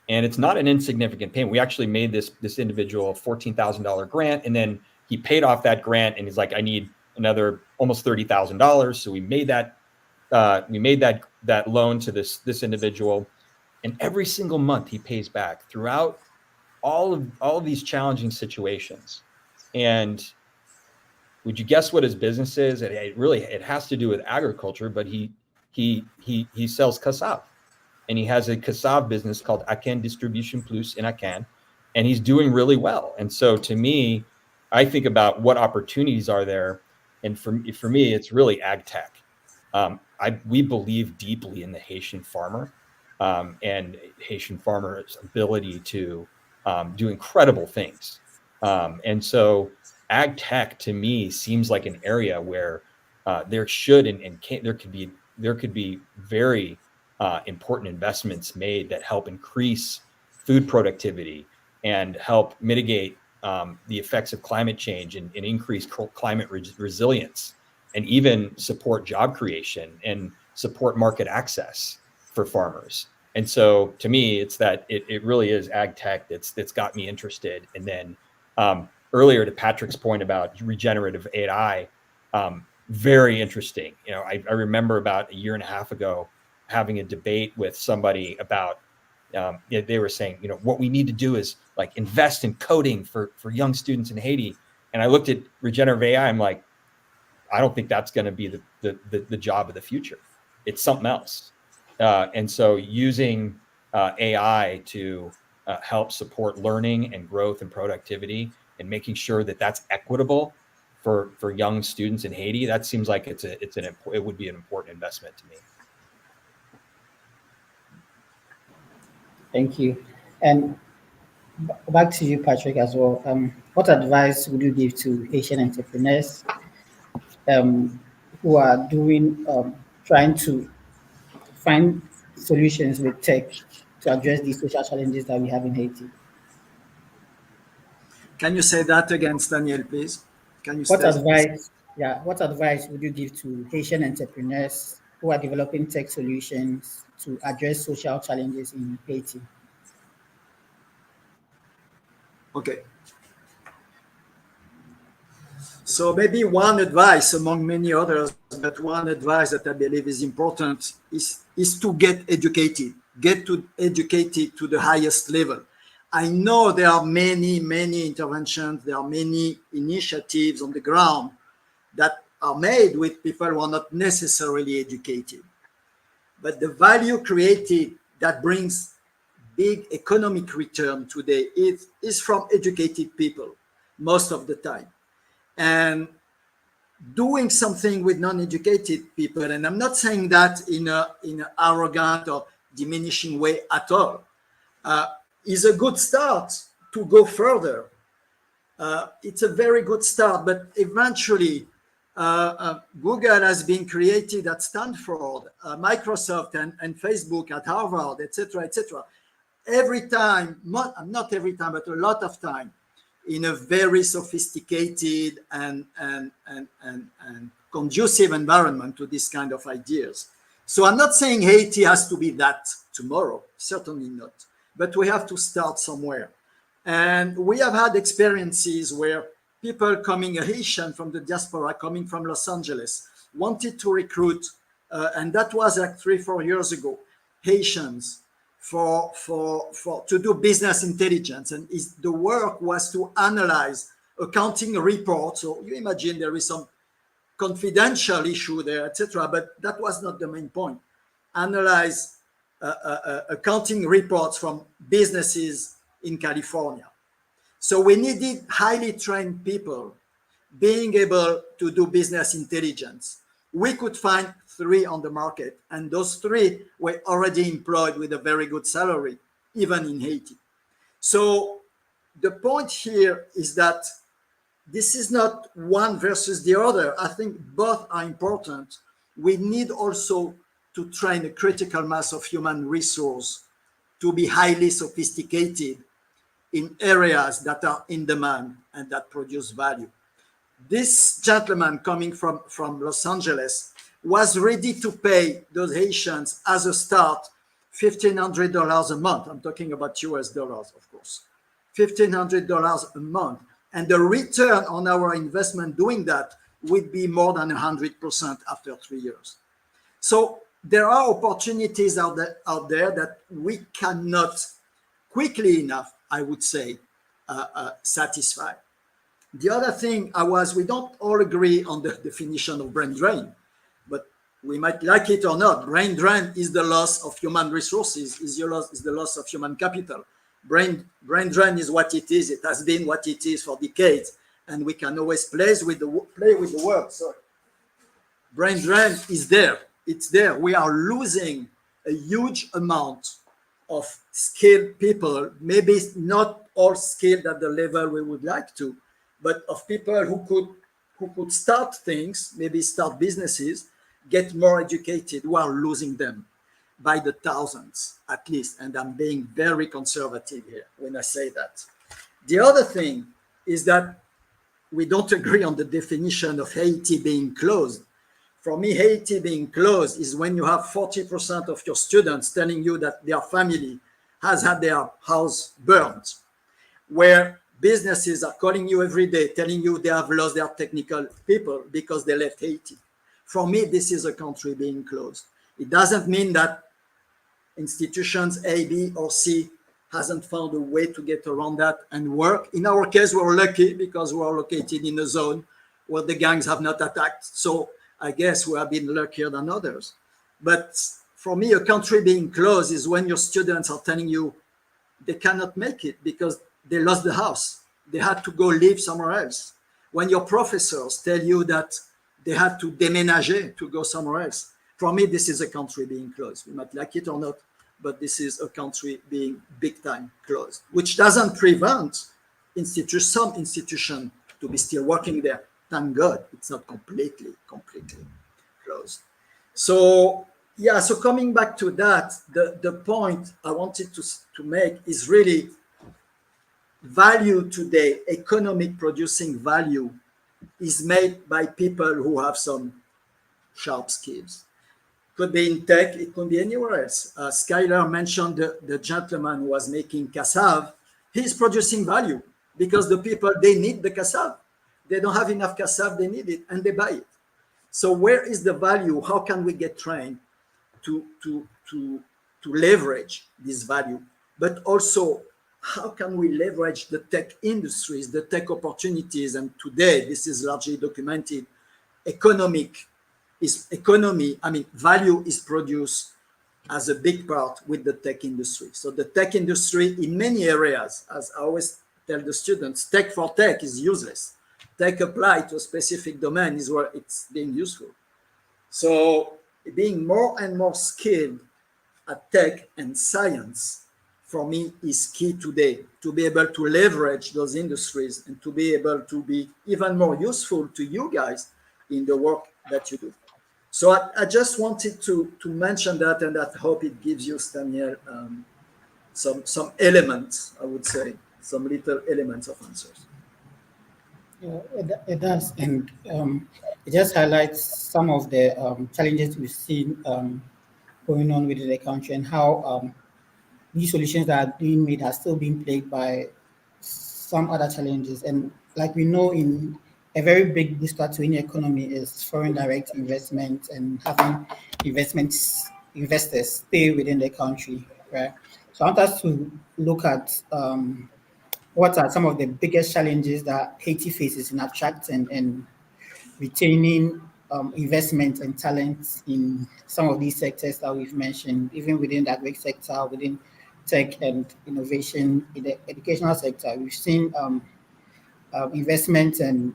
And it's not an insignificant payment. We actually made this individual a $14,000 grant, and then he paid off that grant, and he's like, I need another almost $30,000. So we made that loan to this individual, and every single month he pays back throughout all of these challenging situations. And would you guess what his business is? It has to do with agriculture, but he sells cassave, and he has a cassave business called Aken Distribution Plus in Aken, and he's doing really well. And so to me, I think about what opportunities are there, and for me, it's really ag tech. We believe deeply in the Haitian farmer and Haitian farmer's ability to do incredible things. And so ag tech to me seems like an area where there could be very important investments made that help increase food productivity and help mitigate the effects of climate change and increase climate resilience, and even support job creation and support market access for farmers. And so to me, it's that it really is ag tech that's got me interested. And then earlier to Patrick's point about regenerative AI, very interesting. I remember about a year and a half ago having a debate with somebody about, they were saying, what we need to do is like invest in coding for young students in Haiti. And I looked at regenerative AI, I'm like, I don't think that's going to be the job of the future. It's something else. And so using AI to help support learning and growth and productivity, and making sure that that's equitable for young students in Haiti, that seems like it would be an important investment to me. Thank you. And back to you, Patrick, as well. What advice would you give to Haitian entrepreneurs who are trying to find solutions with tech to address the social challenges that we have in Haiti? Can you say that again, Daniel, please? What advice would you give to Haitian entrepreneurs who are developing tech solutions to address social challenges in Haiti? Okay. So maybe one advice among many others, but one advice that I believe is important is to get educated to the highest level. I know there are many interventions, there are many initiatives on the ground that are made with people who are not necessarily educated. But the value created that brings big economic return today is from educated people most of the time. and doing something with non-educated people. And I'm not saying that in an arrogant or diminishing way at all. Is a good start to go further. It's a very good start, but eventually Google has been created at Stanford, Microsoft and Facebook at Harvard, etc., etc. Every time, not every time, but a lot of time, in a very sophisticated and conducive environment to this kind of ideas. So I'm not saying Haiti has to be that tomorrow, certainly not, but we have to start somewhere. And we have had experiences where people coming, a Haitian from the diaspora coming from Los Angeles, wanted to recruit, and that was like 3-4 years ago, Haitians to do business intelligence. And the work was to analyze accounting reports. So you imagine there is some confidential issue there, etc. But that was not the main point. Analyze accounting reports from businesses in California. So we needed highly trained people being able to do business intelligence. We could find 3 on the market, and those 3 were already employed with a very good salary, even in Haiti. So the point here is that this is not one versus the other. I think both are important. We need also to train a critical mass of human resource to be highly sophisticated in areas that are in demand and that produce value. This gentleman coming from Los Angeles was ready to pay those Haitians as a start $1,500 a month. I'm talking about US dollars, of course. $1,500 a month. And the return on our investment doing that would be more than 100% after 3 years. So there are opportunities out there that we cannot quickly enough, I would say, satisfy. The other thing we don't all agree on the definition of brain drain, but we might like it or not. Brain drain is the loss of human resources, is the loss of human capital. Brain drain is what it is. It has been what it is for decades, and we can always play with the word. Sorry. Brain drain is there. It's there. We are losing a huge amount of skilled people, maybe not all skilled at the level we would like to, but of people who could start things, maybe start businesses, get more educated. We are losing them by the thousands, at least. And I'm being very conservative here when I say that. The other thing is that we don't agree on the definition of Haiti being closed. For me, Haiti being closed is when you have 40% of your students telling you that their family has had their house burned, where businesses are calling you every day, telling you they have lost their technical people because they left Haiti. For me, this is a country being closed. It doesn't mean that institutions A, B, or C hasn't found a way to get around that and work. In our case, we're lucky because we're located in a zone where the gangs have not attacked. So I guess we have been luckier than others. But for me, a country being closed is when your students are telling you they cannot make it because they lost the house. They had to go live somewhere else. When your professors tell you that they had to déménager to go somewhere else. For me, this is a country being closed. We might like it or not, but this is a country being big time closed, which doesn't prevent some institution to be still working there. Thank God, it's not completely closed. So yeah, so coming back to that, the point I wanted to make is really value today, economic producing value is made by people who have some sharp skills. Could be in tech, it could be anywhere else. Skylar mentioned the gentleman who was making cassave. He's producing value because the people, they need the cassave. They don't have enough cassave, they need it, and they buy it. So where is the value? How can we get trained to leverage this value? But also, how can we leverage the tech industries, the tech opportunities? And today, this is largely documented. Value is produced as a big part with the tech industry. So the tech industry in many areas, as I always tell the students, tech for tech is useless. tech applied to a specific domain is where it's being useful. So being more and more skilled at tech and science, for me, is key today, to be able to leverage those industries and to be able to be even more useful to you guys in the work that you do. So I just wanted to mention that, and I hope it gives you, Daniel, some elements, I would say, some little elements of answers. Yeah, it does, and it just highlights some of the challenges we've seen going on within the country, and how these solutions that are being made are still being plagued by some other challenges. And like we know, in a very big booster to any economy is foreign direct investment and having investors stay within the country, right? So I want us to look at what are some of the biggest challenges that Haiti faces in attracting and retaining investment and talent in some of these sectors that we've mentioned, even within the agri sector, within tech and innovation, in the educational sector. We've seen investment and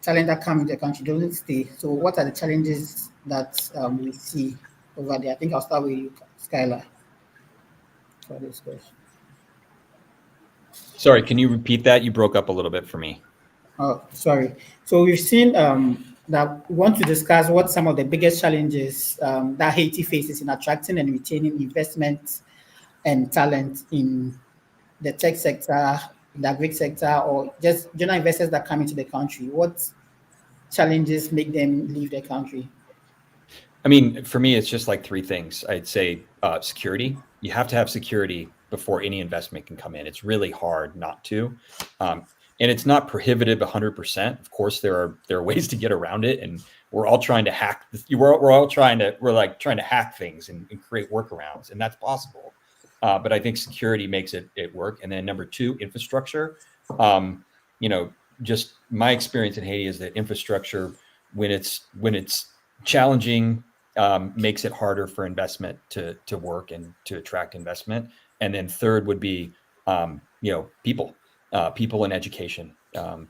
talent that come into the country doesn't stay. So what are the challenges that we see over there? I think I'll start with you, Skylar, for this question. Sorry, can you repeat that? You broke up a little bit for me. Oh, sorry. So we've seen that we want to discuss what some of the biggest challenges that Haiti faces in attracting and retaining investment and talent in the tech sector, in the agri sector, or just general investors that come into the country. What challenges make them leave the country? I mean, for me, it's just like three things. I'd say security. You have to have security before any investment can come in. It's really hard not to. And it's not prohibitive 100%. Of course, there are ways to get around it, and we're all trying to hack. We're trying to hack things and create workarounds, and that's possible. But I think security makes it work. And then number two, infrastructure. Just my experience in Haiti is that infrastructure, when it's challenging, makes it harder for investment to work and to attract investment. And then third would be people and education.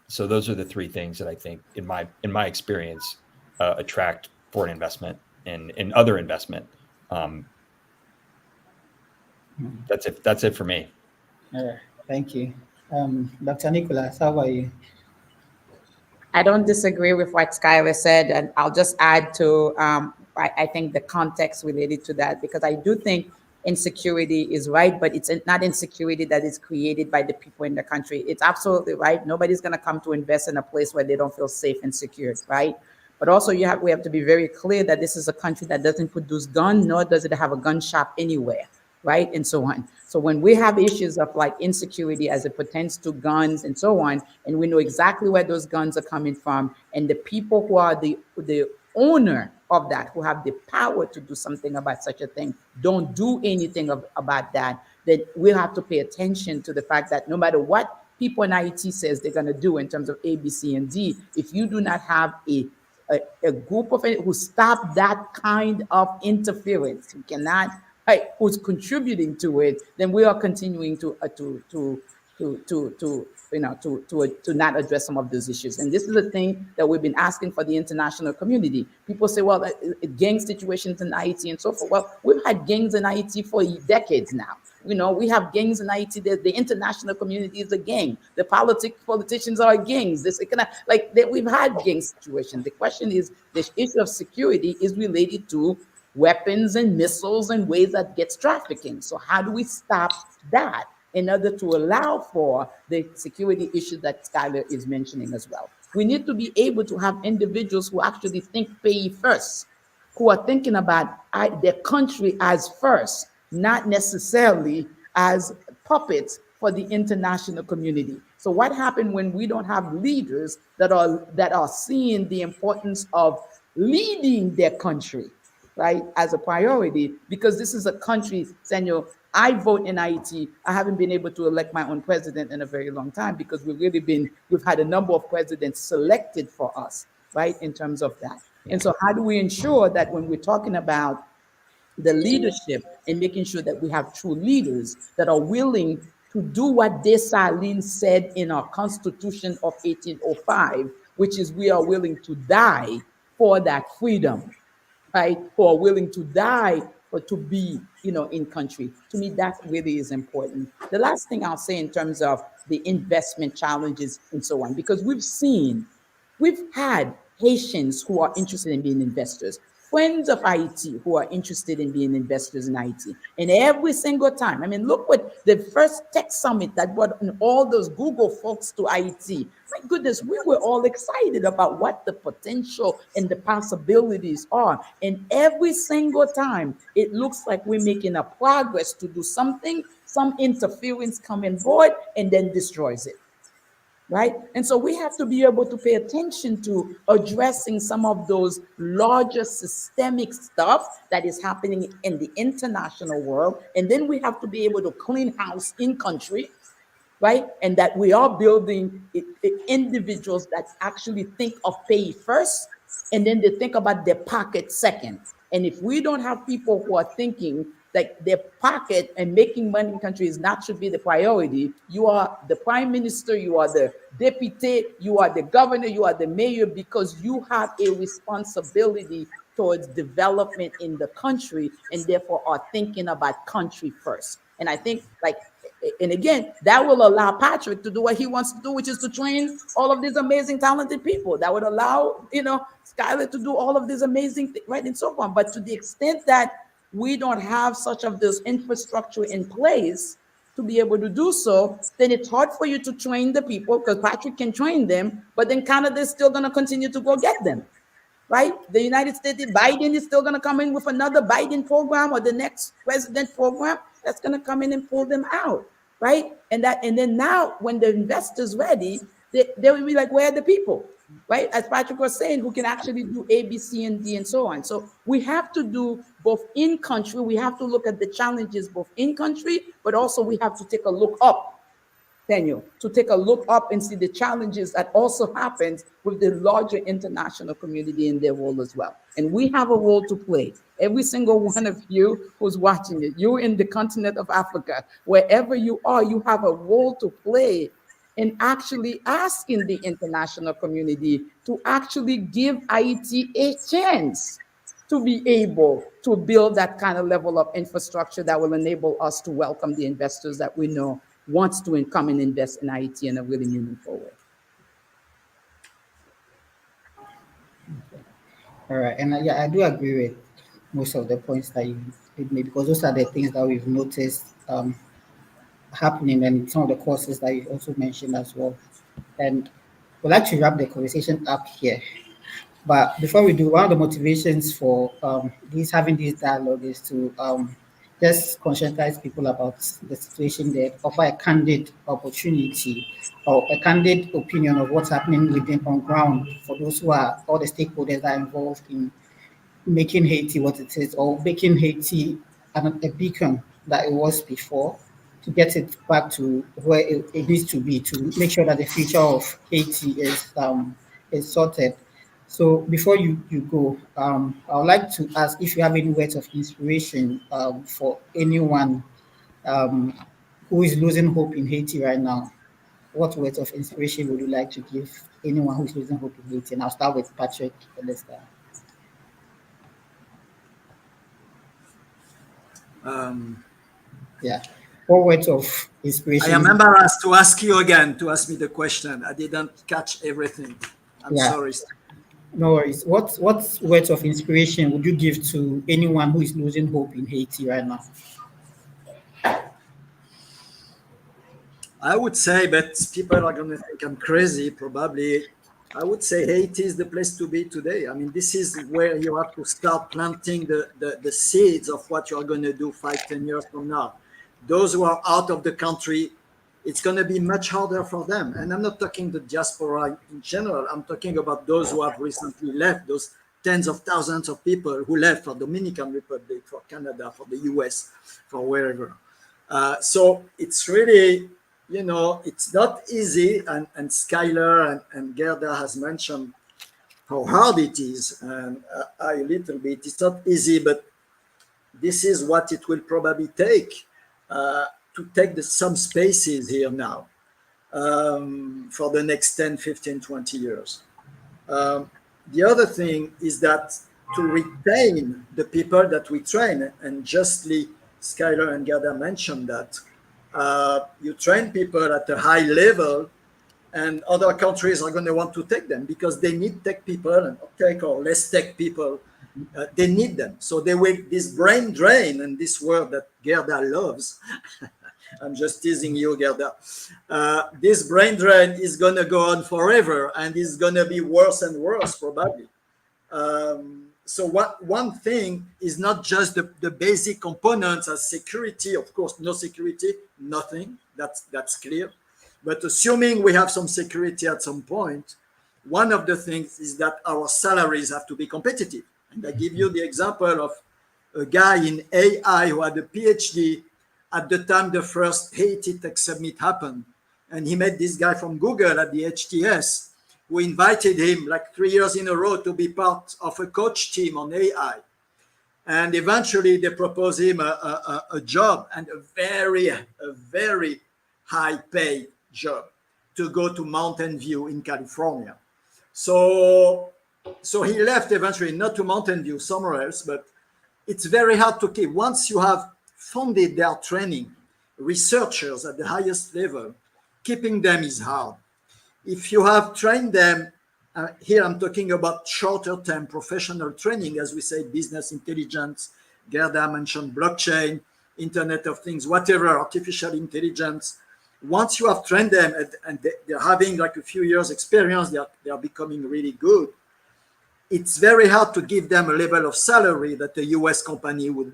So those are the three things that I think, in my experience, attract foreign investment and other investment. That's it for me. Thank you. Dr. Nicholas, how are you? I don't disagree with what Skylar said, and I'll just add to I think the context related to that, because I do think insecurity is right, but it's not insecurity that is created by the people in the country. It's absolutely right. Nobody's going to come to invest in a place where they don't feel safe and secure, right? But also we have to be very clear that this is a country that doesn't produce guns, nor does it have a gun shop anywhere, right? And so on. So when we have issues of like insecurity as it pertains to guns and so on, and we know exactly where those guns are coming from, and the people who are the owner of that, who have the power to do something about such a thing, don't do anything about that, then we'll have to pay attention to the fact that no matter what people in Haiti says they're going to do in terms of A, B, C, and D, if you do not have a group of who stop that kind of interference, who cannot, who's contributing to it, then we are continuing to not address some of those issues. And this is the thing that we've been asking for the international community. People say, well, gang situations in Haiti and so forth. Well, we've had gangs in Haiti for decades now. We have gangs in Haiti. The international community is a gang. The politicians are gangs. We've had gang situations. The question is, the issue of security is related to weapons and missiles and ways that gets trafficking. So how do we stop that in order to allow for the security issue that Skylar is mentioning as well? We need to be able to have individuals who actually think pay first, who are thinking about their country as first, not necessarily as puppets for the international community. So what happened when we don't have leaders that are seeing the importance of leading their country, right, as a priority? Because this is a country, Samuel, I vote in Haiti. I haven't been able to elect my own president in a very long time, because we've had a number of presidents selected for us, right, in terms of that. And so how do we ensure that when we're talking about the leadership and making sure that we have true leaders that are willing to do what Dessalines said in our Constitution of 1805, which is we are willing to die for that freedom, right? Who are willing to die or to be, in country. To me, that really is important. The last thing I'll say in terms of the investment challenges and so on, because we've had Haitians who are interested in being investors, friends of Haiti who are interested in being investors in Haiti. And every single time, I mean, look what the first tech summit that brought all those Google folks to Haiti. My goodness, we were all excited about what the potential and the possibilities are. And every single time, it looks like we're making a progress to do something, some interference come on board and then destroys it. Right? And so we have to be able to pay attention to addressing some of those larger systemic stuff that is happening in the international world. And then we have to be able to clean house in country, right? And that we are building individuals that actually think of pay first, and then they think about their pocket second. And if we don't have people who are thinking that their pocket and making money in country is not should be the priority, you are the prime minister, you are the deputy, you are the governor, you are the mayor, because you have a responsibility towards development in the country, and therefore are thinking about country first. And I think, and again, that will allow Patrick to do what he wants to do, which is to train all of these amazing, talented people. That would allow, Skylar to do all of these amazing things, right, and so on. But to the extent that we don't have such of this infrastructure in place to be able to do so, then it's hard for you to train the people, because Patrick can train them, but then Canada is still going to continue to go get them. Right? The United States, Biden is still going to come in with another Biden program, or the next president program that's going to come in and pull them out. Right? And then now when the investors ready, they will be like, where are the people? Right? As Patrick was saying, who can actually do A, B, C, and D, and so on. So we have to do both in country. We have to look at the challenges both in country, but also we have to take a look up, Daniel, to take a look up and see the challenges that also happens with the larger international community in their role as well. And we have a role to play. Every single one of you who's watching it, you in the continent of Africa, wherever you are, you have a role to play in actually asking the international community to actually give Haiti a chance to be able to build that kind of level of infrastructure that will enable us to welcome the investors that we know wants to come and invest in Haiti in a really meaningful way. All right, and yeah, I do agree with most of the points that you made, because those are the things that we've noticed happening, and some of the causes that you also mentioned as well. And we'd like to wrap the conversation up here. But before we do, one of the motivations for having this dialogue is to just conscientize people about the situation there, offer a candid opportunity or a candid opinion of what's happening within on ground for those who are all the stakeholders that are involved in making Haiti what it is, or making Haiti a beacon that it was before, to get it back to where it needs to be, to make sure that the future of Haiti is sorted. So before you go, I would like to ask if you have any words of inspiration for anyone who is losing hope in Haiti right now. What words of inspiration would you like to give anyone who is losing hope in Haiti? And I'll start with Patrick. Yeah. What words of inspiration? I am embarrassed to ask you again, to ask me the question. I didn't catch everything. I'm sorry. No worries. What words of inspiration would you give to anyone who is losing hope in Haiti right now? I would say, but people are going to think I'm crazy, probably. I would say Haiti is the place to be today. I mean, this is where you have to start planting the seeds of what you're going to do 5-10 years from now. Those who are out of the country, it's going to be much harder for them. And I'm not talking the diaspora in general. I'm talking about those who have recently left, those tens of thousands of people who left for Dominican Republic, for Canada, for the US, for wherever. So it's really, it's not easy. And Skylar and Gerda has mentioned how hard it is. And I a little bit, it's not easy, but this is what it will probably take. to take some spaces here now for the next 10, 15, 20 years. The other thing is that to retain the people that we train, and justly Skylar and Gerda mentioned that, you train people at a high level and other countries are going to want to take them because they need tech people and tech or less tech people. They need them. So they will, this brain drain, and this word that Gerda loves, I'm just teasing you, Gerda. This brain drain is going to go on forever and is going to be worse and worse probably. So one thing is not just the basic components as security. Of course, no security, nothing. That's clear. But assuming we have some security at some point, one of the things is that our salaries have to be competitive. And I give you the example of a guy in AI who had a PhD at the time the first Haiti Tech Summit happened. And he met this guy from Google at the HTS who invited him like 3 years in a row to be part of a coach team on AI. And eventually they proposed him a job, and a very high paid job, to go to Mountain View in California. So he left eventually, not to Mountain View, somewhere else, but it's very hard to keep. Once you have funded their training, researchers at the highest level, keeping them is hard. If you have trained them, here I'm talking about shorter term professional training, as we say, business intelligence, Gerda mentioned blockchain, Internet of Things, whatever, artificial intelligence. Once you have trained them and they're having like a few years experience, they are becoming really good. It's very hard to give them a level of salary that a US company would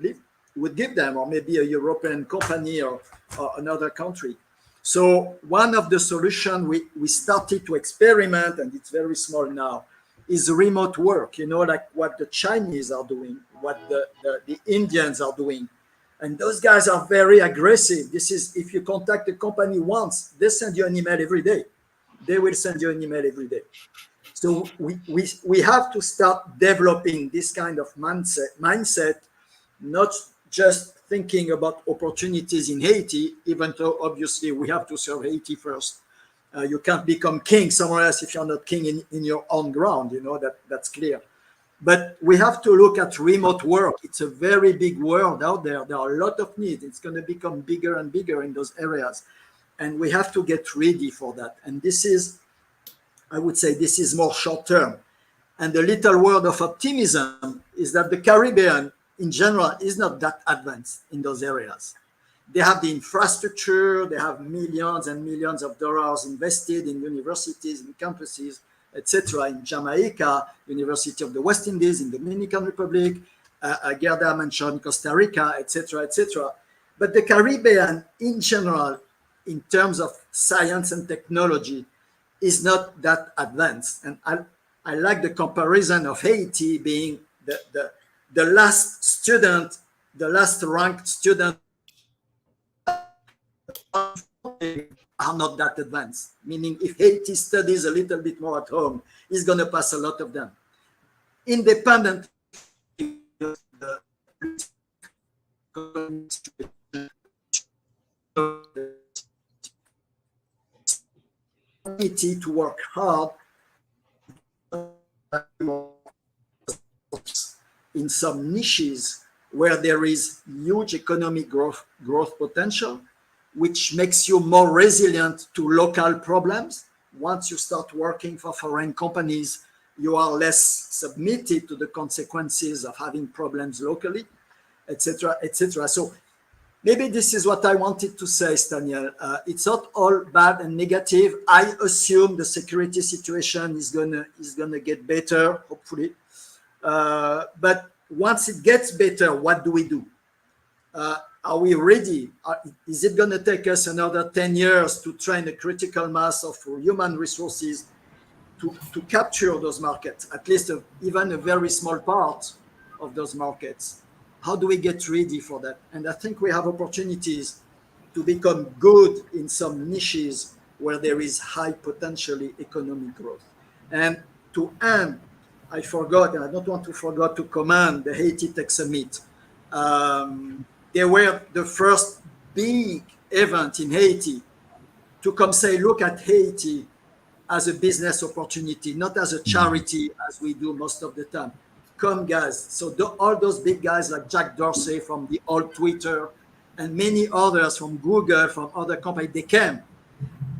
give them, or maybe a European company or another country. So one of the solutions we started to experiment, and it's very small now, is remote work, like what the Chinese are doing, what the Indians are doing. And those guys are very aggressive. This is, if you contact a company once, they send you an email every day. They will send you an email every day. So we have to start developing this kind of mindset, not just thinking about opportunities in Haiti, even though obviously we have to serve Haiti first. You can't become king somewhere else if you're not king in your own ground, that's clear. But we have to look at remote work. It's a very big world out there. There are a lot of needs. It's going to become bigger and bigger in those areas. And we have to get ready for that. And this is, I would say, this is more short term. And the little word of optimism is that the Caribbean in general is not that advanced in those areas. They have the infrastructure. They have millions and millions of dollars invested in universities, in campuses, etc. In Jamaica, University of the West Indies, in Dominican Republic, Gerda mentioned Costa Rica, etc., etc. But the Caribbean in general, in terms of science and technology, is not that advanced. And I like the comparison of Haiti being the last student, the last ranked student are not that advanced, meaning if Haiti studies a little bit more at home, he's going to pass a lot of them. Independent to work hard in some niches where there is huge economic growth potential, which makes you more resilient to local problems. Once you start working for foreign companies, you are less submitted to the consequences of having problems locally, etc., etc. So maybe this is what I wanted to say, Staniel. It's not all bad and negative. I assume the security situation is gonna get better, hopefully. But once it gets better, what do we do? Are we ready? Is it going to take us another 10 years to train a critical mass of human resources to capture those markets, at least even a very small part of those markets? How do we get ready for that? And I think we have opportunities to become good in some niches where there is high potentially economic growth. And to end, I forgot, and I don't want to forget to commend the Haiti Tech Summit. They were the first big event in Haiti to come say, look at Haiti as a business opportunity, not as a charity as we do most of the time. Come, guys. So all those big guys like Jack Dorsey from the old Twitter and many others from Google, from other companies, they came.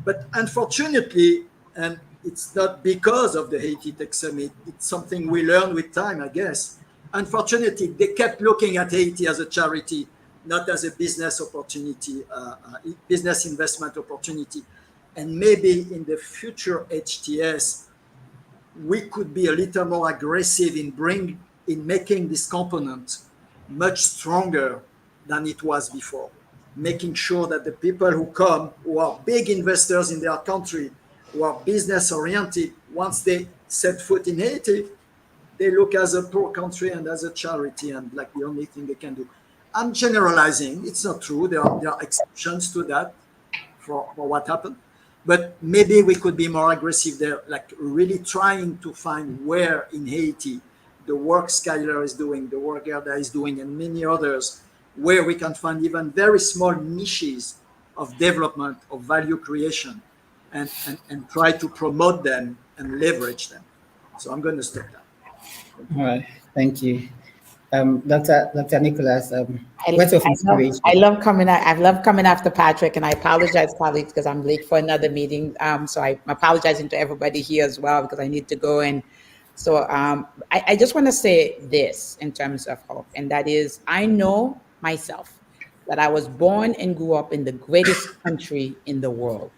But unfortunately, and it's not because of the Haiti Tech Summit, it's something we learned with time, I guess. Unfortunately, they kept looking at Haiti as a charity, not as a business opportunity, business investment opportunity. And maybe in the future HTS, we could be a little more aggressive in making this component much stronger than it was before, making sure that the people who come, who are big investors in their country, who are business oriented, once they set foot in Haiti, they look as a poor country and as a charity and like the only thing they can do. I'm generalizing. It's not true. There are exceptions to that for what happened. But maybe we could be more aggressive there, like really trying to find where in Haiti the work Skylar is doing, the work Gerda is doing, and many others, where we can find even very small niches of development, of value creation, and try to promote them and leverage them. So I'm going to stop that. All right, thank you. Dr. Nicholas, words of inspiration. I love coming after Patrick, and I apologize, colleagues, because I'm late for another meeting. So I'm apologizing to everybody here as well because I need to go. And so I just want to say this in terms of hope, and that is, I know myself that I was born and grew up in the greatest country in the world.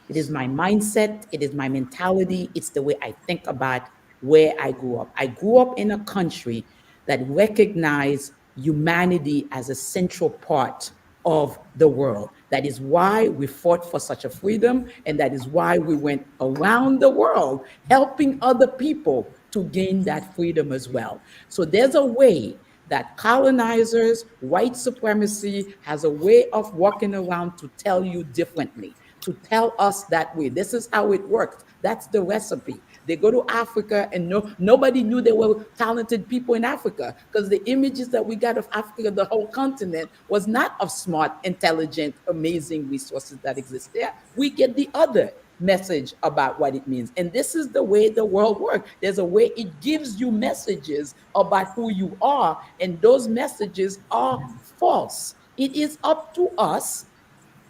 It is my mindset. It is my mentality. It's the way I think about where I grew up. I grew up in a country that recognized humanity as a central part of the world. That is why we fought for such a freedom, and that is why we went around the world helping other people to gain that freedom as well. So there's a way that colonizers, white supremacy has a way of walking around to tell you differently, to tell us that way. This is how it works. That's the recipe. They go to Africa and nobody knew there were talented people in Africa because the images that we got of Africa, the whole continent, was not of smart, intelligent, amazing resources that exist there. We get the other message about what it means. And this is the way the world works. There's a way it gives you messages about who you are, and those messages are false. It is up to us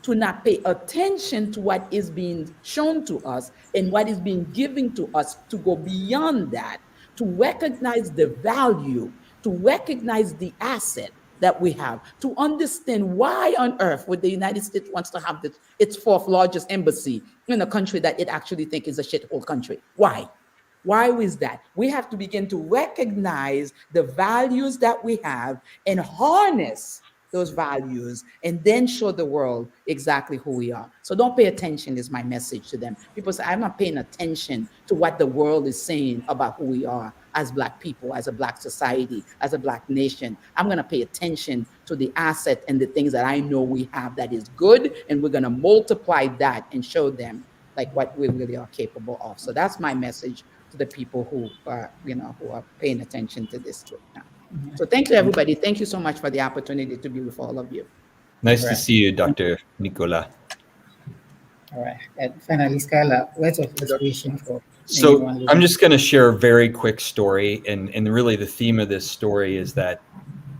to not pay attention to what is being shown to us and what is being given to us, to go beyond that, to recognize the value, to recognize the asset that we have, to understand why on earth would the United States wants to have its fourth largest embassy in a country that it actually thinks is a shithole country. Why? Why is that? We have to begin to recognize the values that we have and harness those values, and then show the world exactly who we are. So don't pay attention is my message to them. People say, I'm not paying attention to what the world is saying about who we are as Black people, as a Black society, as a Black nation. I'm gonna pay attention to the asset and the things that I know we have that is good, and we're gonna multiply that and show them like what we really are capable of. So that's my message to the people who are paying attention to this right now. So thank you, everybody. Thank you so much for the opportunity to be with all of you. Nice to see you, Dr. Nicolas. All right. And finally, Skylar, words of inspiration for So I'm just going to share a very quick story. And really the theme of this story is that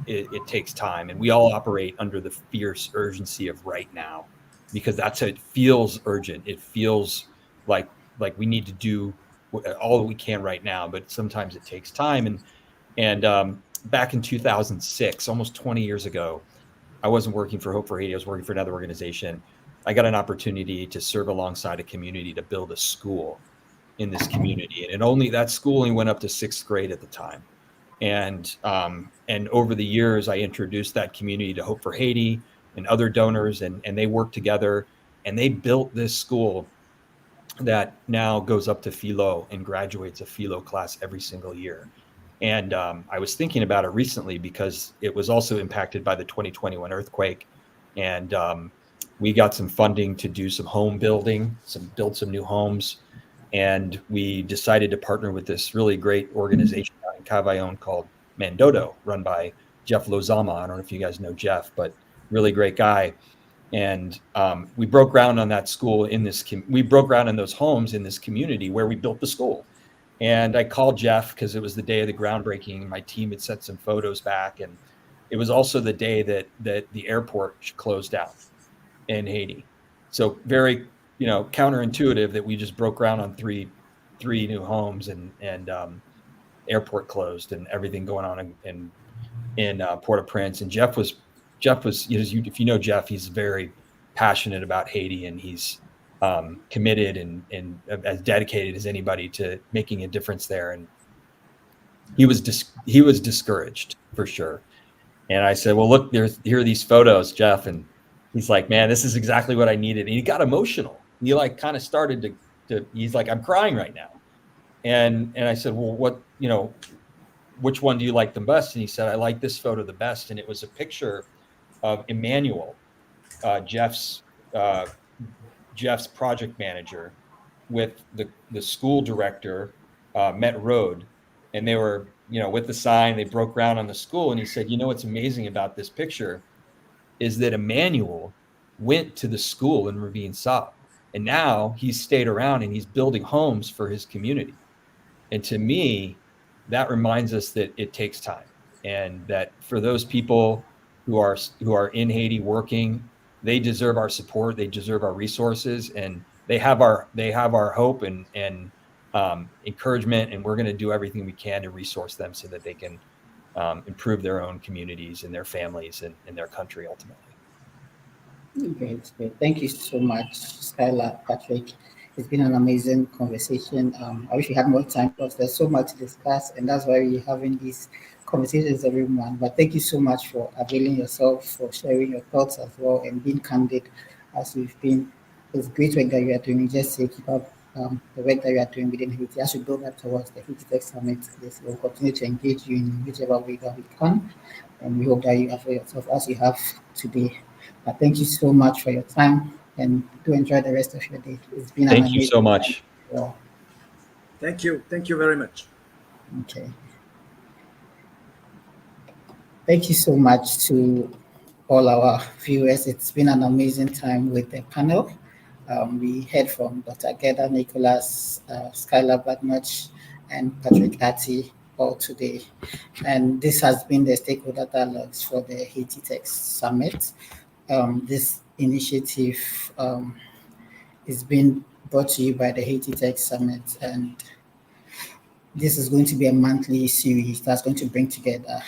it takes time. And we all operate under the fierce urgency of right now, because that's how it feels urgent. It feels like we need to do all that we can right now, but sometimes it takes time. And back in 2006, almost 20 years ago, I wasn't working for Hope for Haiti. I was working for another organization. I got an opportunity to serve alongside a community to build a school in this community. And that school only went up to 6th grade at the time. And over the years, I introduced that community to Hope for Haiti and other donors, and they worked together, and they built this school that now goes up to philo and graduates a philo class every single year. And I was thinking about it recently because it was also impacted by the 2021 earthquake. And we got some funding to do some home building, build some new homes. And we decided to partner with this really great organization out in Cavaillon called Mandodo, run by Jeff Lozama. I don't know if you guys know Jeff, but really great guy. And we broke ground on that school we broke ground in those homes in this community where we built the school. And I called Jeff because it was the day of the groundbreaking. My team had sent some photos back, and it was also the day that the airport closed down in Haiti. So very, counterintuitive that we just broke ground on three new homes, and airport closed and everything going on in Port-au-Prince. And Jeff was, if you know Jeff, he's very passionate about Haiti, and he's committed and as dedicated as anybody to making a difference there. And he was discouraged for sure. And I said, well, look, here are these photos, Jeff. And he's like, man, this is exactly what I needed. And he got emotional. He like kind of started to he's like, I'm crying right now. And I said, well, which one do you like the best? And he said, I like this photo the best. And it was a picture of Emmanuel, Jeff's project manager, with the school director, Met Road. And they were, with the sign, they broke ground on the school. And he said, what's amazing about this picture is that Emmanuel went to the school in Ravine Sab. And now he's stayed around and he's building homes for his community. And to me, that reminds us that it takes time, and that for those people who are in Haiti working, they deserve our support, they deserve our resources, and they have our hope and encouragement, and we're going to do everything we can to resource them so that they can improve their own communities and their families and their country ultimately. Great. Thank you so much, Skylar, Patrick. It's been an amazing conversation. I wish we had more time because there's so much to discuss, and that's why we're having these conversations every month. But thank you so much for availing yourself, for sharing your thoughts as well, and being candid as you've been. It's great work that you are doing. Just say keep up the work that you are doing within Haiti. As we build up towards the Haiti Tech Summit, yes, we'll continue to engage you in whichever way that we can, and we hope that you avail yourself as you have today. But thank you so much for your time, and do enjoy the rest of your day. It's been thank you so much. Well, thank you very much. Okay. Thank you so much to all our viewers. It's been an amazing time with the panel. We heard from Dr. Gerda Nicholas, Skylar Badmuch, and Patrick Atty all today. And this has been the Stakeholder Dialogues for the Haiti Tech Summit. This initiative is being brought to you by the Haiti Tech Summit, and this is going to be a monthly series that's going to bring together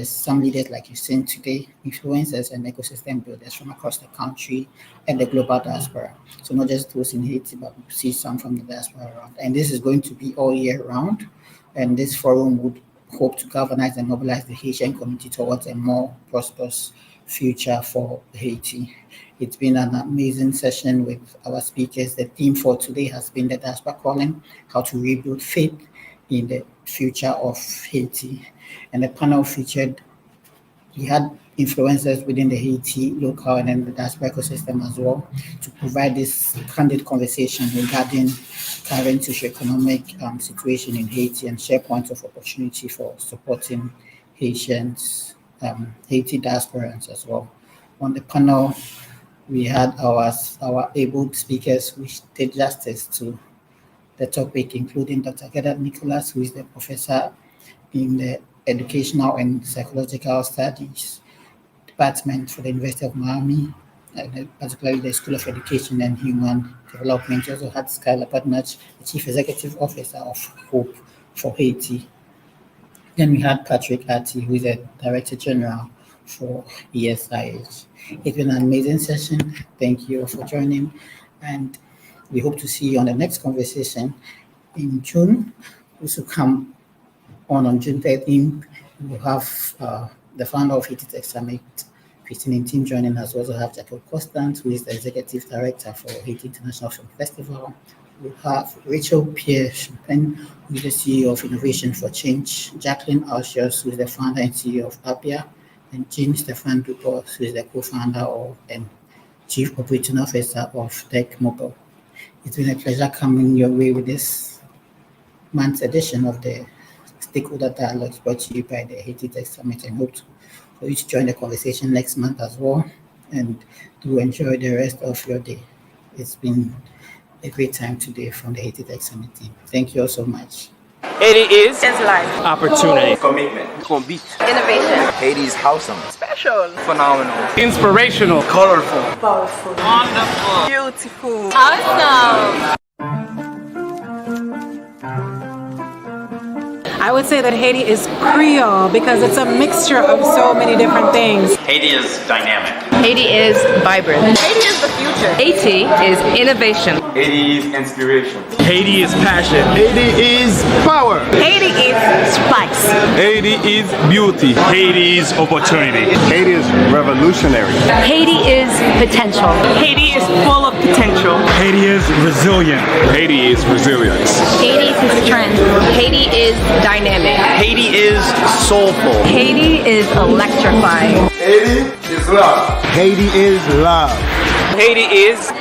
some leaders like you've seen today, influencers and ecosystem builders from across the country and the global diaspora. So not just those in Haiti, but we see some from the diaspora around. And this is going to be all year round. And this forum would hope to galvanize and mobilize the Haitian community towards a more prosperous future for Haiti. It's been an amazing session with our speakers. The theme for today has been the diaspora calling, how to rebuild faith in the future of Haiti. And the panel featured, we had influencers within the Haiti local and then the diaspora ecosystem as well to provide this candid conversation regarding current socioeconomic situation in Haiti and share points of opportunity for supporting Haitians, Haiti diasporans as well. On the panel, we had our able speakers which did justice to the topic, including Dr. Gerda Nicholas, who is the professor in the Educational and Psychological Studies Department for the University of Miami, particularly the School of Education and Human Development. We also had Skylar Badmuch, the Chief Executive Officer of Hope for Haiti. Then we had Patrick Atty, who is the Director General for ESIH. It's been an amazing session. Thank you for joining, and we hope to see you on the next conversation in June. Also come on June 13th. We'll have the founder of Haiti Tech Summit, Christine Team, joining us. We also have Jacob Constant, who is the Executive Director for Haiti International Film Festival. We have Rachel Pierre-Champagne, who is the CEO of Innovation for Change, Jacqueline Alcius, who is the founder and CEO of Appia, and Jean Stefan Dupont, who is the co-founder of and Chief Operating Officer of Tech Mobile. It's been a pleasure coming your way with this month's edition of the Stakeholder Dialogues brought to you by the Haiti Tech Summit, and hope for you to join the conversation next month as well. and do enjoy the rest of your day. It's been a great time today from the Haiti Tech Summit team. Thank you all so much. Haiti is life. opportunity. Commitment. Innovation. Haiti's wholesome. Special. Phenomenal. Inspirational. Colorful. Powerful. Wonderful. Beautiful. Awesome. I would say that Haiti is Creole because it's a mixture of so many different things. Haiti is dynamic. Haiti is vibrant. Haiti is the future. Haiti is innovation. Haiti is inspiration. Haiti is passion. Haiti is power. Haiti is spice. Haiti is beauty. Haiti is opportunity. Haiti is revolutionary. Haiti is potential. Haiti is full of potential. Haiti is resilient. Haiti is resilience. Haiti is strength. Haiti is dynamic. Haiti is soulful. Haiti is electrifying. Haiti is love. Haiti is love. Haiti is